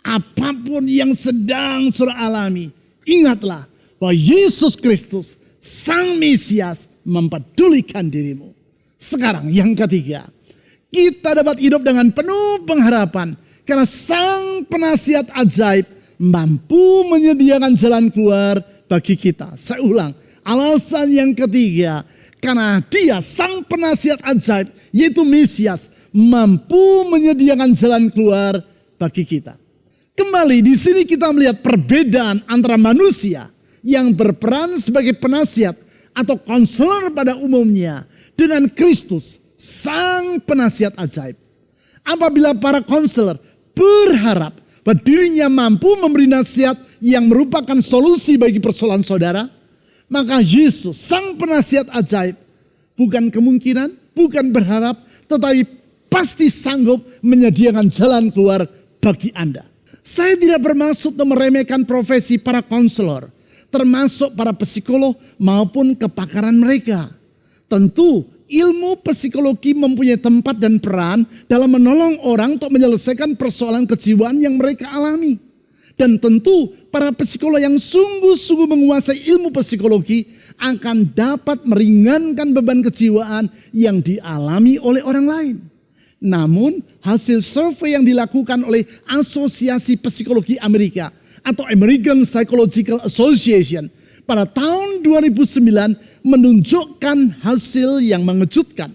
Apapun yang sedang saudara alami, ingatlah bahwa Yesus Kristus, Sang Mesias, mempedulikan dirimu. Sekarang yang ketiga, kita dapat hidup dengan penuh pengharapan karena Sang Penasihat Ajaib mampu menyediakan jalan keluar bagi kita. Saya ulang, alasan yang ketiga, karena Dia Sang Penasihat Ajaib, yaitu Mesias, mampu menyediakan jalan keluar bagi kita. Kembali di sini kita melihat perbedaan antara manusia yang berperan sebagai penasihat atau konselor pada umumnya dengan Kristus, Sang Penasihat Ajaib. Apabila para konselor berharap bahwa dirinya mampu memberi nasihat yang merupakan solusi bagi persoalan saudara, maka Yesus, Sang Penasihat Ajaib, bukan kemungkinan, bukan berharap, tetapi pasti sanggup menyediakan jalan keluar bagi Anda. Saya tidak bermaksud meremehkan profesi para konselor, termasuk para psikolog maupun kepakaran mereka. Tentu ilmu psikologi mempunyai tempat dan peran dalam menolong orang untuk menyelesaikan persoalan kejiwaan yang mereka alami. Dan tentu para psikolog yang sungguh-sungguh menguasai ilmu psikologi akan dapat meringankan beban kejiwaan yang dialami oleh orang lain. Namun hasil survei yang dilakukan oleh Asosiasi Psikologi Amerika atau American Psychological Association pada tahun 2009 menunjukkan hasil yang mengejutkan.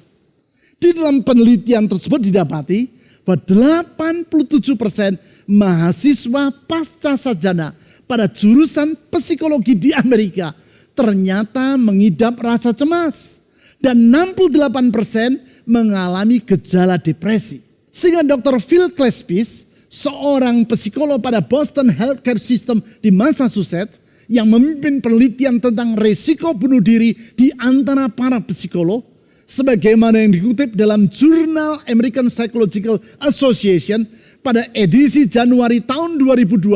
Di dalam penelitian tersebut didapati bahwa 87% mahasiswa pasca sarjana pada jurusan psikologi di Amerika ternyata mengidap rasa cemas. Dan 68% mengalami gejala depresi. Sehingga Dr. Phil Klespis, seorang psikolog pada Boston Healthcare System di Massachusetts, yang memimpin penelitian tentang resiko bunuh diri di antara para psikolog, sebagaimana yang dikutip dalam jurnal American Psychological Association, pada edisi Januari tahun 2012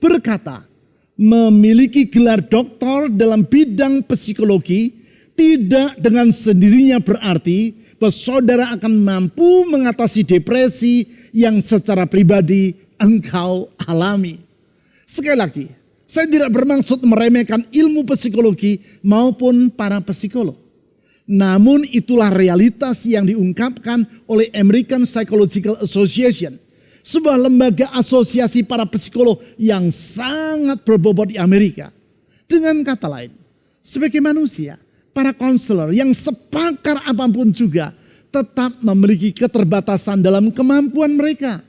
berkata, memiliki gelar doktor dalam bidang psikologi tidak dengan sendirinya berarti bahwa saudara akan mampu mengatasi depresi yang secara pribadi engkau alami. Sekali lagi, saya tidak bermaksud meremehkan ilmu psikologi maupun para psikolog. Namun itulah realitas yang diungkapkan oleh American Psychological Association, sebuah lembaga asosiasi para psikolog yang sangat berbobot di Amerika. Dengan kata lain, sebagai manusia, para konselor yang sepakar apapun juga tetap memiliki keterbatasan dalam kemampuan mereka.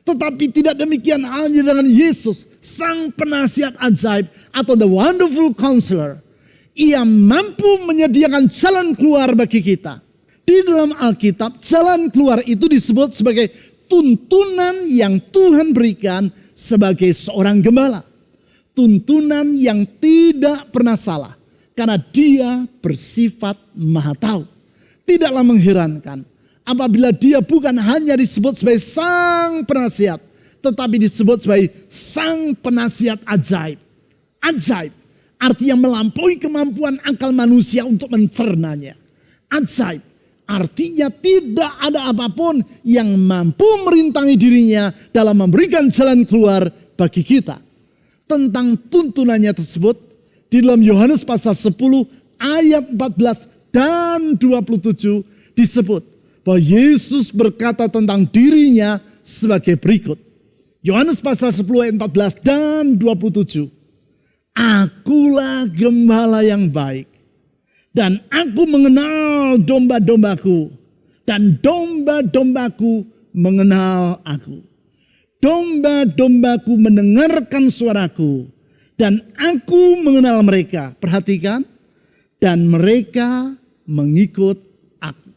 Tetapi tidak demikian halnya dengan Yesus, sang penasihat ajaib atau the wonderful counselor. Ia mampu menyediakan jalan keluar bagi kita. Di dalam Alkitab, jalan keluar itu disebut sebagai tuntunan yang Tuhan berikan sebagai seorang gembala. Tuntunan yang tidak pernah salah, karena dia bersifat maha tahu. Tidaklah mengherankan apabila dia bukan hanya disebut sebagai sang penasihat, tetapi disebut sebagai sang penasihat ajaib. Ajaib artinya melampaui kemampuan akal manusia untuk mencernanya. Ajaib artinya tidak ada apapun yang mampu merintangi dirinya dalam memberikan jalan keluar bagi kita. Tentang tuntunannya tersebut, di dalam Yohanes pasal 10 ayat 14 dan 27 disebut bahwa Yesus berkata tentang dirinya sebagai berikut. Yohanes pasal 10 ayat 14 dan 27. Akulah gembala yang baik, dan aku mengenal domba-dombaku, dan domba-dombaku mengenal aku. Domba-dombaku mendengarkan suaraku, dan aku mengenal mereka. Perhatikan, dan mereka mengikut aku.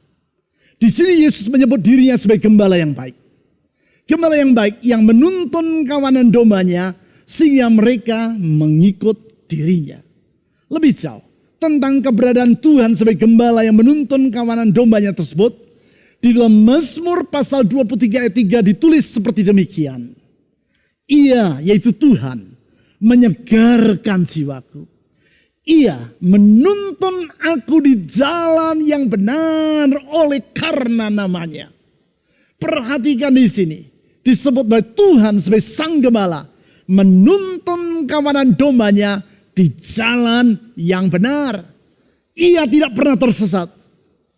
Di sini Yesus menyebut dirinya sebagai gembala yang baik. Gembala yang baik yang menuntun kawanan dombanya sehingga mereka mengikut dirinya. Lebih jauh tentang keberadaan Tuhan sebagai gembala yang menuntun kawanan dombanya tersebut, di dalam Mazmur pasal 23 ayat 3 ditulis seperti demikian. Ia, yaitu Tuhan, menyegarkan jiwaku. Ia menuntun aku di jalan yang benar oleh karena namanya. Perhatikan di sini, disebut bahwa Tuhan sebagai sang gembala menuntun kawanan dombanya di jalan yang benar. Ia tidak pernah tersesat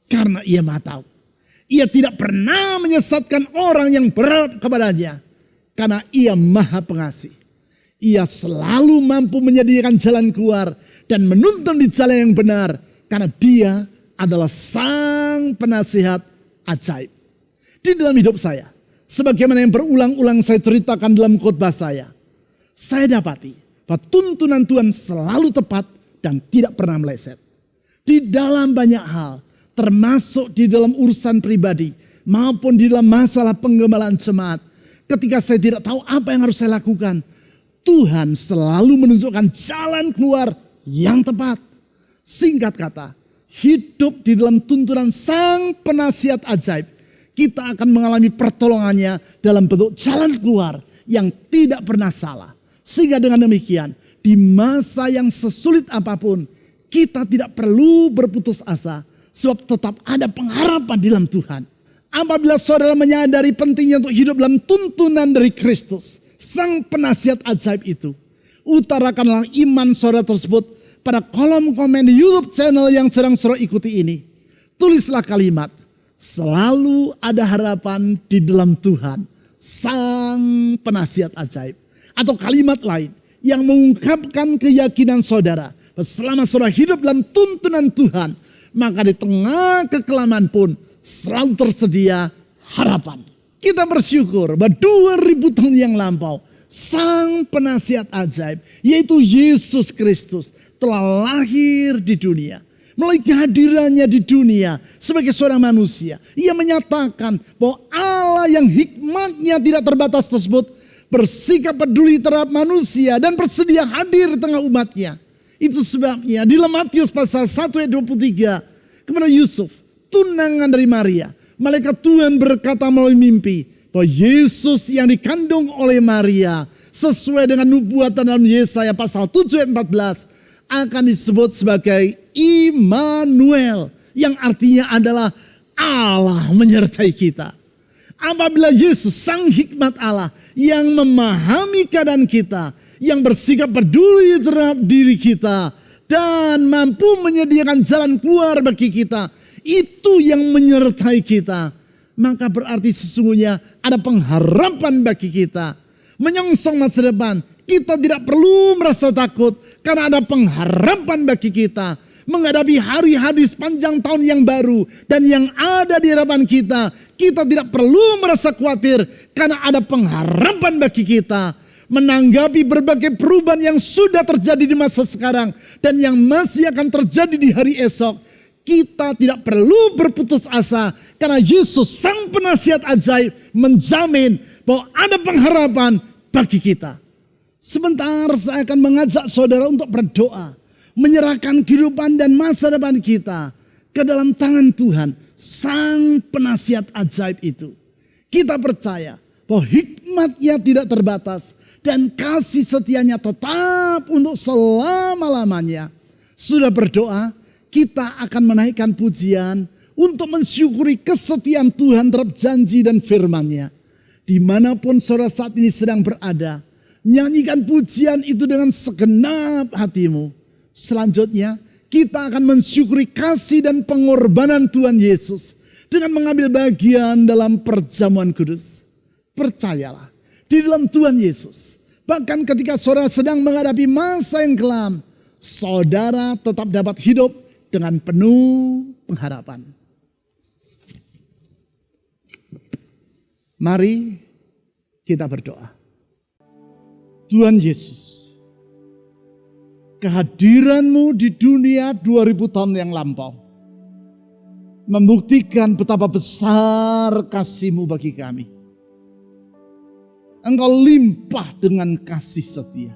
karena ia maha tahu. Ia tidak pernah menyesatkan orang yang berat kepadanya karena ia maha pengasih. Ia selalu mampu menyediakan jalan keluar dan menuntun di jalan yang benar karena dia adalah sang penasihat ajaib. Di dalam hidup saya, sebagaimana yang berulang-ulang saya ceritakan dalam khotbah saya dapati bahwa tuntunan Tuhan selalu tepat dan tidak pernah meleset. Di dalam banyak hal, termasuk di dalam urusan pribadi maupun di dalam masalah penggembalaan jemaat, ketika saya tidak tahu apa yang harus saya lakukan, Tuhan selalu menunjukkan jalan keluar yang tepat. Singkat kata, hidup di dalam tuntunan sang penasihat ajaib, kita akan mengalami pertolongannya dalam bentuk jalan keluar yang tidak pernah salah. Sehingga dengan demikian, di masa yang sesulit apapun, kita tidak perlu berputus asa, sebab tetap ada pengharapan di dalam Tuhan. Apabila saudara menyadari pentingnya untuk hidup dalam tuntunan dari Kristus, sang penasihat ajaib itu, utarakanlah iman saudara tersebut pada kolom komen di YouTube channel yang sedang saudara ikuti ini. Tulislah kalimat, selalu ada harapan di dalam Tuhan, sang penasihat ajaib. Atau kalimat lain yang mengungkapkan keyakinan saudara, selama saudara hidup dalam tuntunan Tuhan, maka di tengah kekelaman pun selalu tersedia harapan. Kita bersyukur bahwa 2000 tahun yang lampau, sang penasihat ajaib, yaitu Yesus Kristus, telah lahir di dunia. Melalui kehadirannya di dunia sebagai seorang manusia, ia menyatakan bahwa Allah yang hikmatnya tidak terbatas tersebut bersikap peduli terhadap manusia dan bersedia hadir di tengah umatnya. Itu sebabnya di dalam Matius pasal 1 ayat 23 kepada Yusuf, tunangan dari Maria, malaikat Tuhan berkata melalui mimpi, bahwa Yesus yang dikandung oleh Maria sesuai dengan nubuatan dalam Yesaya pasal 7 ayat 14 akan disebut sebagai Immanuel, yang artinya adalah Allah menyertai kita. Apabila Yesus, sang hikmat Allah yang memahami keadaan kita, yang bersikap peduli terhadap diri kita, dan mampu menyediakan jalan keluar bagi kita, itu yang menyertai kita, maka berarti sesungguhnya ada pengharapan bagi kita. Menyongsong masa depan, kita tidak perlu merasa takut karena ada pengharapan bagi kita. Menghadapi hari-hari sepanjang tahun yang baru dan yang ada di hadapan kita, kita tidak perlu merasa khawatir karena ada pengharapan bagi kita. Menanggapi berbagai perubahan yang sudah terjadi di masa sekarang dan yang masih akan terjadi di hari esok, kita tidak perlu berputus asa karena Yesus sang penasihat ajaib menjamin bahwa ada pengharapan bagi kita. Sebentar saya akan mengajak saudara untuk berdoa, menyerahkan kehidupan dan masa depan kita ke dalam tangan Tuhan, sang penasihat ajaib itu. Kita percaya bahwa hikmat-Nya tidak terbatas dan kasih setianya tetap untuk selama-lamanya. Sudah berdoa, kita akan menaikkan pujian untuk mensyukuri kesetiaan Tuhan terhadap janji dan firman-Nya. Dimanapun saudara saat ini sedang berada, nyanyikan pujian itu dengan segenap hatimu. Selanjutnya, kita akan mensyukuri kasih dan pengorbanan Tuhan Yesus dengan mengambil bagian dalam perjamuan kudus. Percayalah, di dalam Tuhan Yesus, bahkan ketika saudara sedang menghadapi masa yang kelam, saudara tetap dapat hidup dengan penuh pengharapan. Mari kita berdoa. Tuhan Yesus, kehadiran-Mu di dunia 2000 tahun yang lampau membuktikan betapa besar kasih-Mu bagi kami. Engkau limpah dengan kasih setia.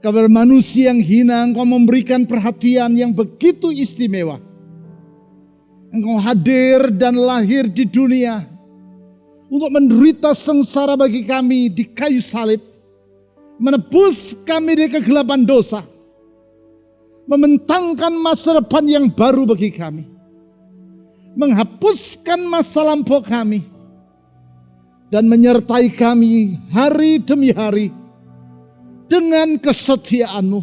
Kepada manusia yang hina, Engkau memberikan perhatian yang begitu istimewa. Engkau hadir dan lahir di dunia untuk menderita sengsara bagi kami di kayu salib, menebus kami dari kegelapan dosa, membentangkan masa depan yang baru bagi kami, menghapuskan masa lampau kami, dan menyertai kami hari demi hari dengan kesetiaan-Mu.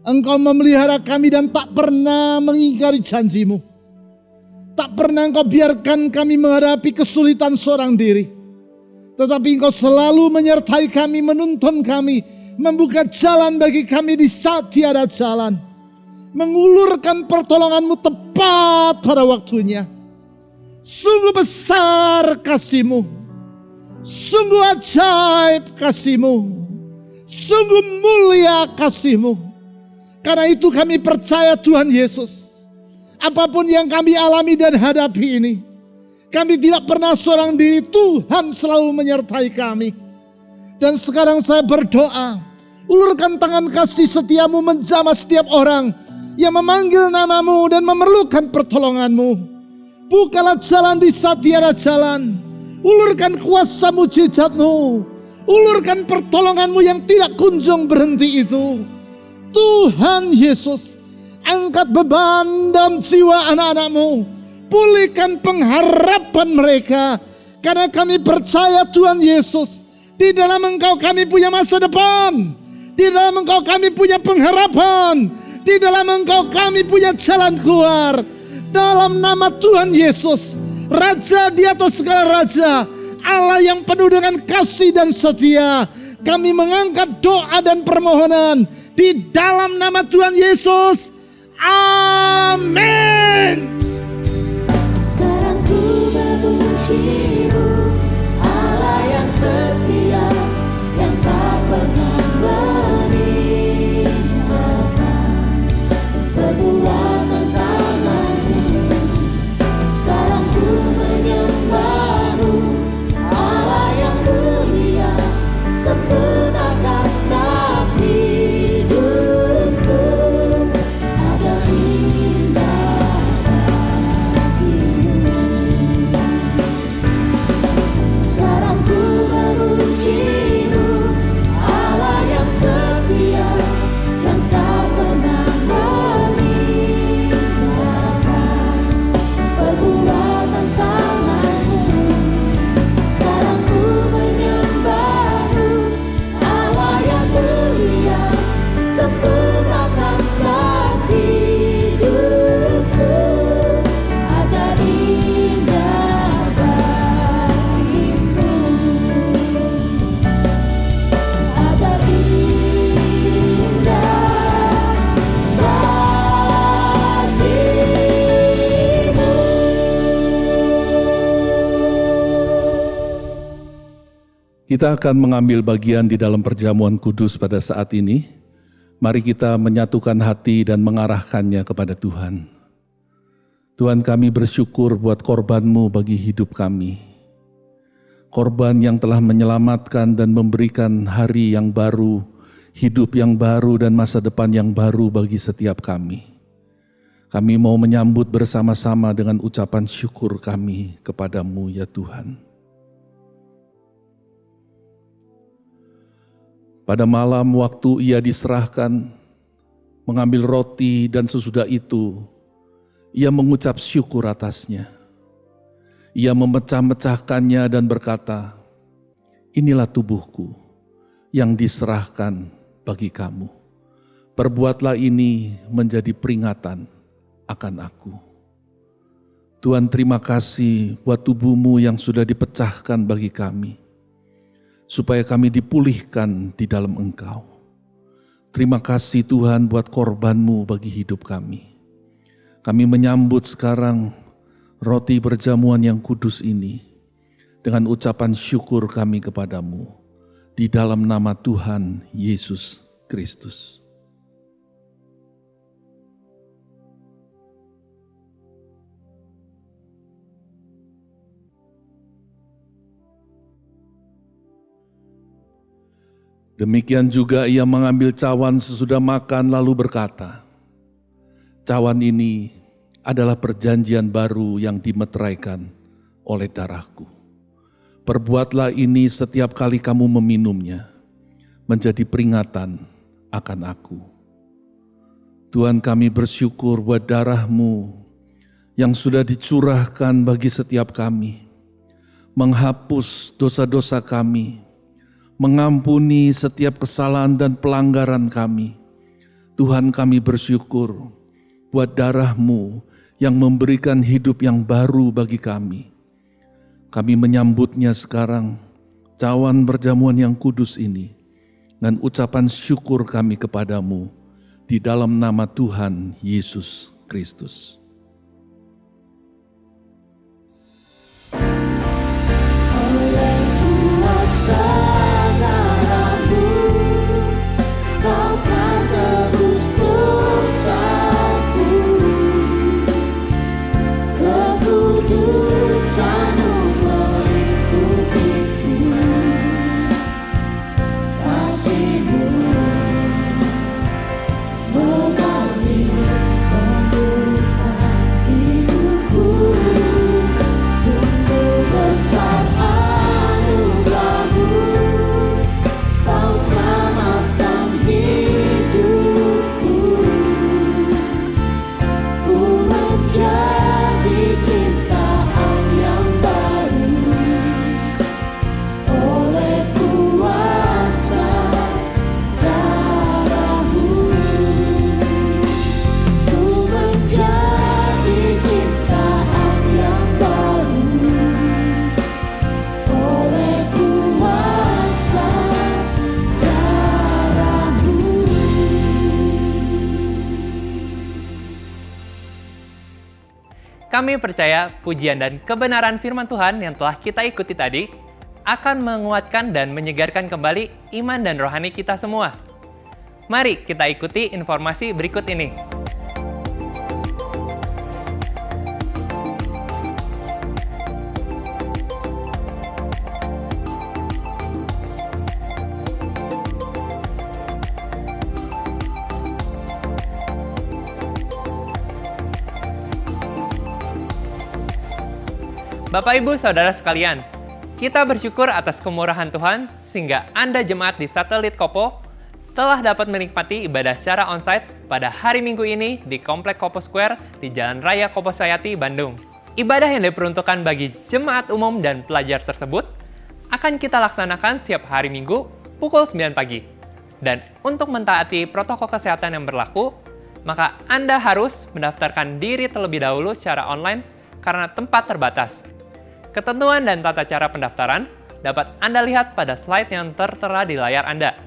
Engkau memelihara kami dan tak pernah mengingkari janji-Mu. Tak pernah Engkau biarkan kami menghadapi kesulitan seorang diri. Tetapi Engkau selalu menyertai kami, menuntun kami, membuka jalan bagi kami di saat tiada jalan. Mengulurkan pertolongan-Mu tepat pada waktunya. Sungguh besar kasih-Mu. Sungguh ajaib kasih-Mu. Sungguh mulia kasih-Mu. Karena itu kami percaya Tuhan Yesus, apapun yang kami alami dan hadapi ini, kami tidak pernah seorang diri, Tuhan selalu menyertai kami. Dan sekarang saya berdoa, ulurkan tangan kasih setiamu menjamah setiap orang yang memanggil nama-Mu dan memerlukan pertolongan-Mu. Bukalah jalan di saat tiada jalan. Ulurkan kuasa mujizat-Mu. Ulurkan pertolongan-Mu yang tidak kunjung berhenti itu. Tuhan Yesus, angkat beban dalam jiwa anak-anak-Mu. Pulihkan pengharapan mereka. Karena kami percaya Tuhan Yesus, di dalam Engkau kami punya masa depan. Di dalam Engkau kami punya pengharapan. Di dalam Engkau kami punya jalan keluar. Dalam nama Tuhan Yesus, Raja di atas segala raja, Allah yang penuh dengan kasih dan setia, kami mengangkat doa dan permohonan di dalam nama Tuhan Yesus. Amin. Sekarang ku memuji-Mu, Allah yang setia, yang tak pernah meninggalkan perbuatan tangan-Mu. Sekarang ku menyembah-Mu, Allah yang mulia, sempurnakan segenap hidupku. Ada indah bagimu. Kita akan mengambil bagian di dalam perjamuan kudus pada saat ini. Mari kita menyatukan hati dan mengarahkannya kepada Tuhan. Tuhan, kami bersyukur buat korban-Mu bagi hidup kami. Korban yang telah menyelamatkan dan memberikan hari yang baru, hidup yang baru dan masa depan yang baru bagi setiap kami. Kami mau menyambut bersama-sama dengan ucapan syukur kami kepada-Mu ya Tuhan. Pada malam waktu ia diserahkan, mengambil roti dan sesudah itu, ia mengucap syukur atasnya. Ia memecah-mecahkannya dan berkata, "Inilah tubuhku yang diserahkan bagi kamu. Perbuatlah ini menjadi peringatan akan aku." Tuhan, terima kasih buat tubuh-Mu yang sudah dipecahkan bagi kami, supaya kami dipulihkan di dalam Engkau. Terima kasih Tuhan buat korban-Mu bagi hidup kami. Kami menyambut sekarang roti perjamuan yang kudus ini dengan ucapan syukur kami kepada-Mu di dalam nama Tuhan Yesus Kristus. Demikian juga ia mengambil cawan sesudah makan lalu berkata, "Cawan ini adalah perjanjian baru yang dimeteraikan oleh darahku. Perbuatlah ini setiap kali kamu meminumnya, menjadi peringatan akan aku." Tuhan, kami bersyukur buat darah-Mu yang sudah dicurahkan bagi setiap kami, menghapus dosa-dosa kami, mengampuni setiap kesalahan dan pelanggaran kami. Tuhan, kami bersyukur buat darah-Mu yang memberikan hidup yang baru bagi kami. Kami menyambutnya sekarang, cawan perjamuan yang kudus ini, dan ucapan syukur kami kepada-Mu di dalam nama Tuhan Yesus Kristus. Kami percaya pujian dan kebenaran firman Tuhan yang telah kita ikuti tadi akan menguatkan dan menyegarkan kembali iman dan rohani kita semua. Mari kita ikuti informasi berikut ini. Bapak, Ibu, Saudara sekalian, kita bersyukur atas kemurahan Tuhan sehingga Anda jemaat di Satelit Kopo telah dapat menikmati ibadah secara onsite pada hari Minggu ini di Komplek Kopo Square di Jalan Raya Kopo Sayati, Bandung. Ibadah yang diperuntukkan bagi jemaat umum dan pelajar tersebut akan kita laksanakan setiap hari Minggu pukul 9 pagi. Dan untuk mentaati protokol kesehatan yang berlaku, maka Anda harus mendaftarkan diri terlebih dahulu secara online karena tempat terbatas. Ketentuan dan tata cara pendaftaran dapat Anda lihat pada slide yang tertera di layar Anda.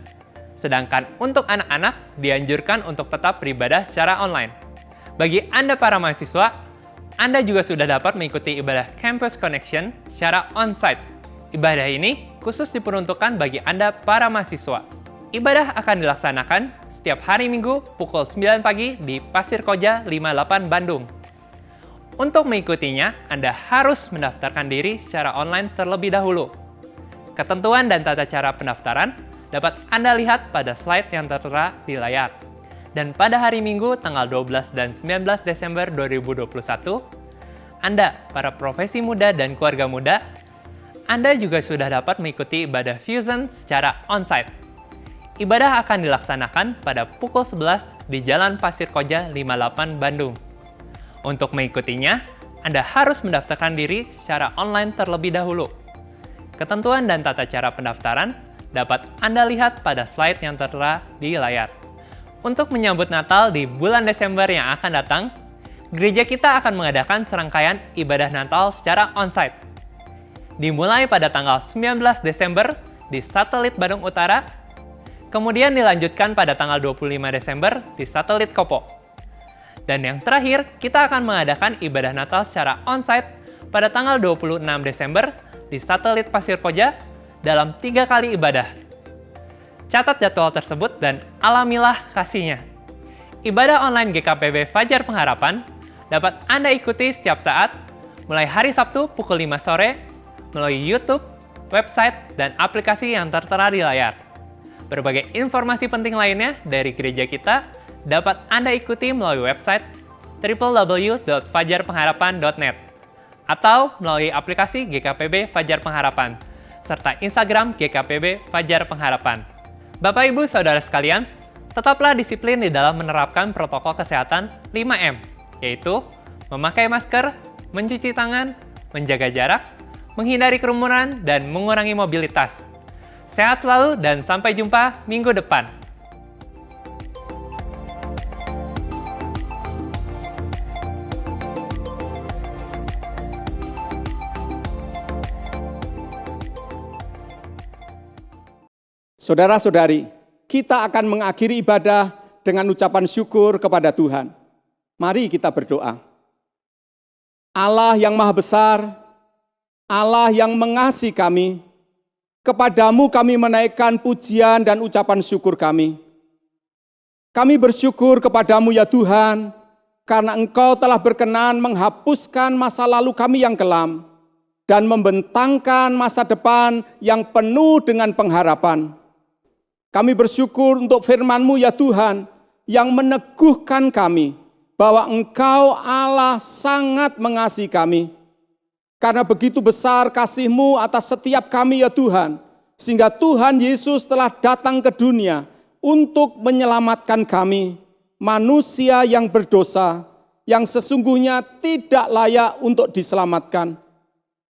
Sedangkan untuk anak-anak dianjurkan untuk tetap beribadah secara online. Bagi Anda para mahasiswa, Anda juga sudah dapat mengikuti ibadah Campus Connection secara on-site. Ibadah ini khusus diperuntukkan bagi Anda para mahasiswa. Ibadah akan dilaksanakan setiap hari Minggu pukul 9 pagi di Pasir Koja 58 Bandung. Untuk mengikutinya, Anda harus mendaftarkan diri secara online terlebih dahulu. Ketentuan dan tata cara pendaftaran dapat Anda lihat pada slide yang tertera di layar. Dan pada hari Minggu tanggal 12 dan 19 Desember 2021, Anda, para profesi muda dan keluarga muda, Anda juga sudah dapat mengikuti ibadah Fusion secara onsite. Ibadah akan dilaksanakan pada pukul 11 di Jalan Pasir Koja 58 Bandung. Untuk mengikutinya, Anda harus mendaftarkan diri secara online terlebih dahulu. Ketentuan dan tata cara pendaftaran dapat Anda lihat pada slide yang tertera di layar. Untuk menyambut Natal di bulan Desember yang akan datang, gereja kita akan mengadakan serangkaian ibadah Natal secara onsite. Dimulai pada tanggal 19 Desember di Satelit Bandung Utara, kemudian dilanjutkan pada tanggal 25 Desember di Satelit Kopo. Dan yang terakhir, kita akan mengadakan ibadah Natal secara onsite pada tanggal 26 Desember di Satelit Pasir Koja dalam 3 kali ibadah. Catat jadwal tersebut dan alamilah kasihnya. Ibadah online GKPB Fajar Pengharapan dapat Anda ikuti setiap saat, mulai hari Sabtu pukul 5 sore, melalui YouTube, website, dan aplikasi yang tertera di layar. Berbagai informasi penting lainnya dari gereja kita dapat Anda ikuti melalui website www.fajarpengharapan.net atau melalui aplikasi GKPB Fajar Pengharapan, serta Instagram GKPB Fajar Pengharapan. Bapak Ibu Saudara sekalian, tetaplah disiplin di dalam menerapkan protokol kesehatan 5M, yaitu memakai masker, mencuci tangan, menjaga jarak, menghindari kerumunan, dan mengurangi mobilitas. Sehat selalu dan sampai jumpa minggu depan. Saudara-saudari, kita akan mengakhiri ibadah dengan ucapan syukur kepada Tuhan. Mari kita berdoa. Allah yang Maha Besar, Allah yang mengasihi kami, kepadamu kami menaikkan pujian dan ucapan syukur kami. Kami bersyukur kepadamu ya Tuhan, karena Engkau telah berkenan menghapuskan masa lalu kami yang kelam dan membentangkan masa depan yang penuh dengan pengharapan. Kami bersyukur untuk firman-Mu ya Tuhan, yang meneguhkan kami bahwa Engkau Allah sangat mengasihi kami. Karena begitu besar kasih-Mu atas setiap kami ya Tuhan, sehingga Tuhan Yesus telah datang ke dunia untuk menyelamatkan kami, manusia yang berdosa, yang sesungguhnya tidak layak untuk diselamatkan.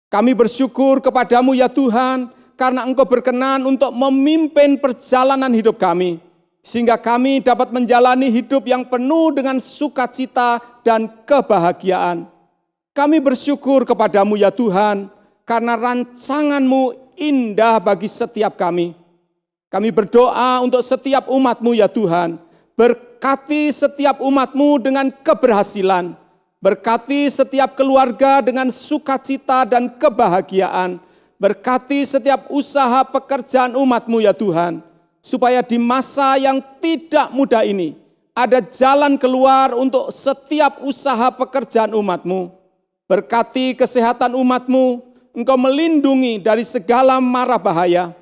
Kami bersyukur kepadamu ya Tuhan, karena Engkau berkenan untuk memimpin perjalanan hidup kami, sehingga kami dapat menjalani hidup yang penuh dengan sukacita dan kebahagiaan. Kami bersyukur kepadamu ya Tuhan, karena rancangan-Mu indah bagi setiap kami. Kami berdoa untuk setiap umat-Mu ya Tuhan, berkati setiap umat-Mu dengan keberhasilan, berkati setiap keluarga dengan sukacita dan kebahagiaan, berkati setiap usaha pekerjaan umat-Mu ya Tuhan, supaya di masa yang tidak mudah ini, ada jalan keluar untuk setiap usaha pekerjaan umat-Mu. Berkati kesehatan umat-Mu, Engkau melindungi dari segala mara bahaya.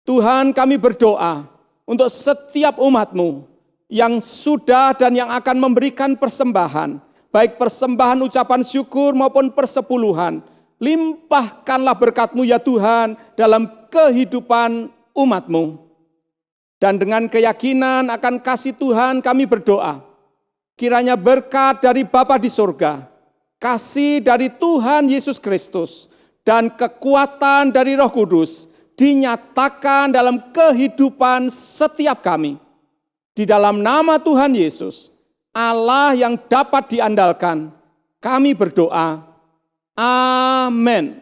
Tuhan, kami berdoa untuk setiap umat-Mu yang sudah dan yang akan memberikan persembahan, baik persembahan ucapan syukur maupun persepuluhan. Limpahkanlah berkat-Mu ya Tuhan dalam kehidupan umat-Mu. Dan dengan keyakinan akan kasih Tuhan kami berdoa, kiranya berkat dari Bapa di surga, kasih dari Tuhan Yesus Kristus, dan kekuatan dari Roh Kudus dinyatakan dalam kehidupan setiap kami. Di dalam nama Tuhan Yesus, Allah yang dapat diandalkan, kami berdoa. Amin.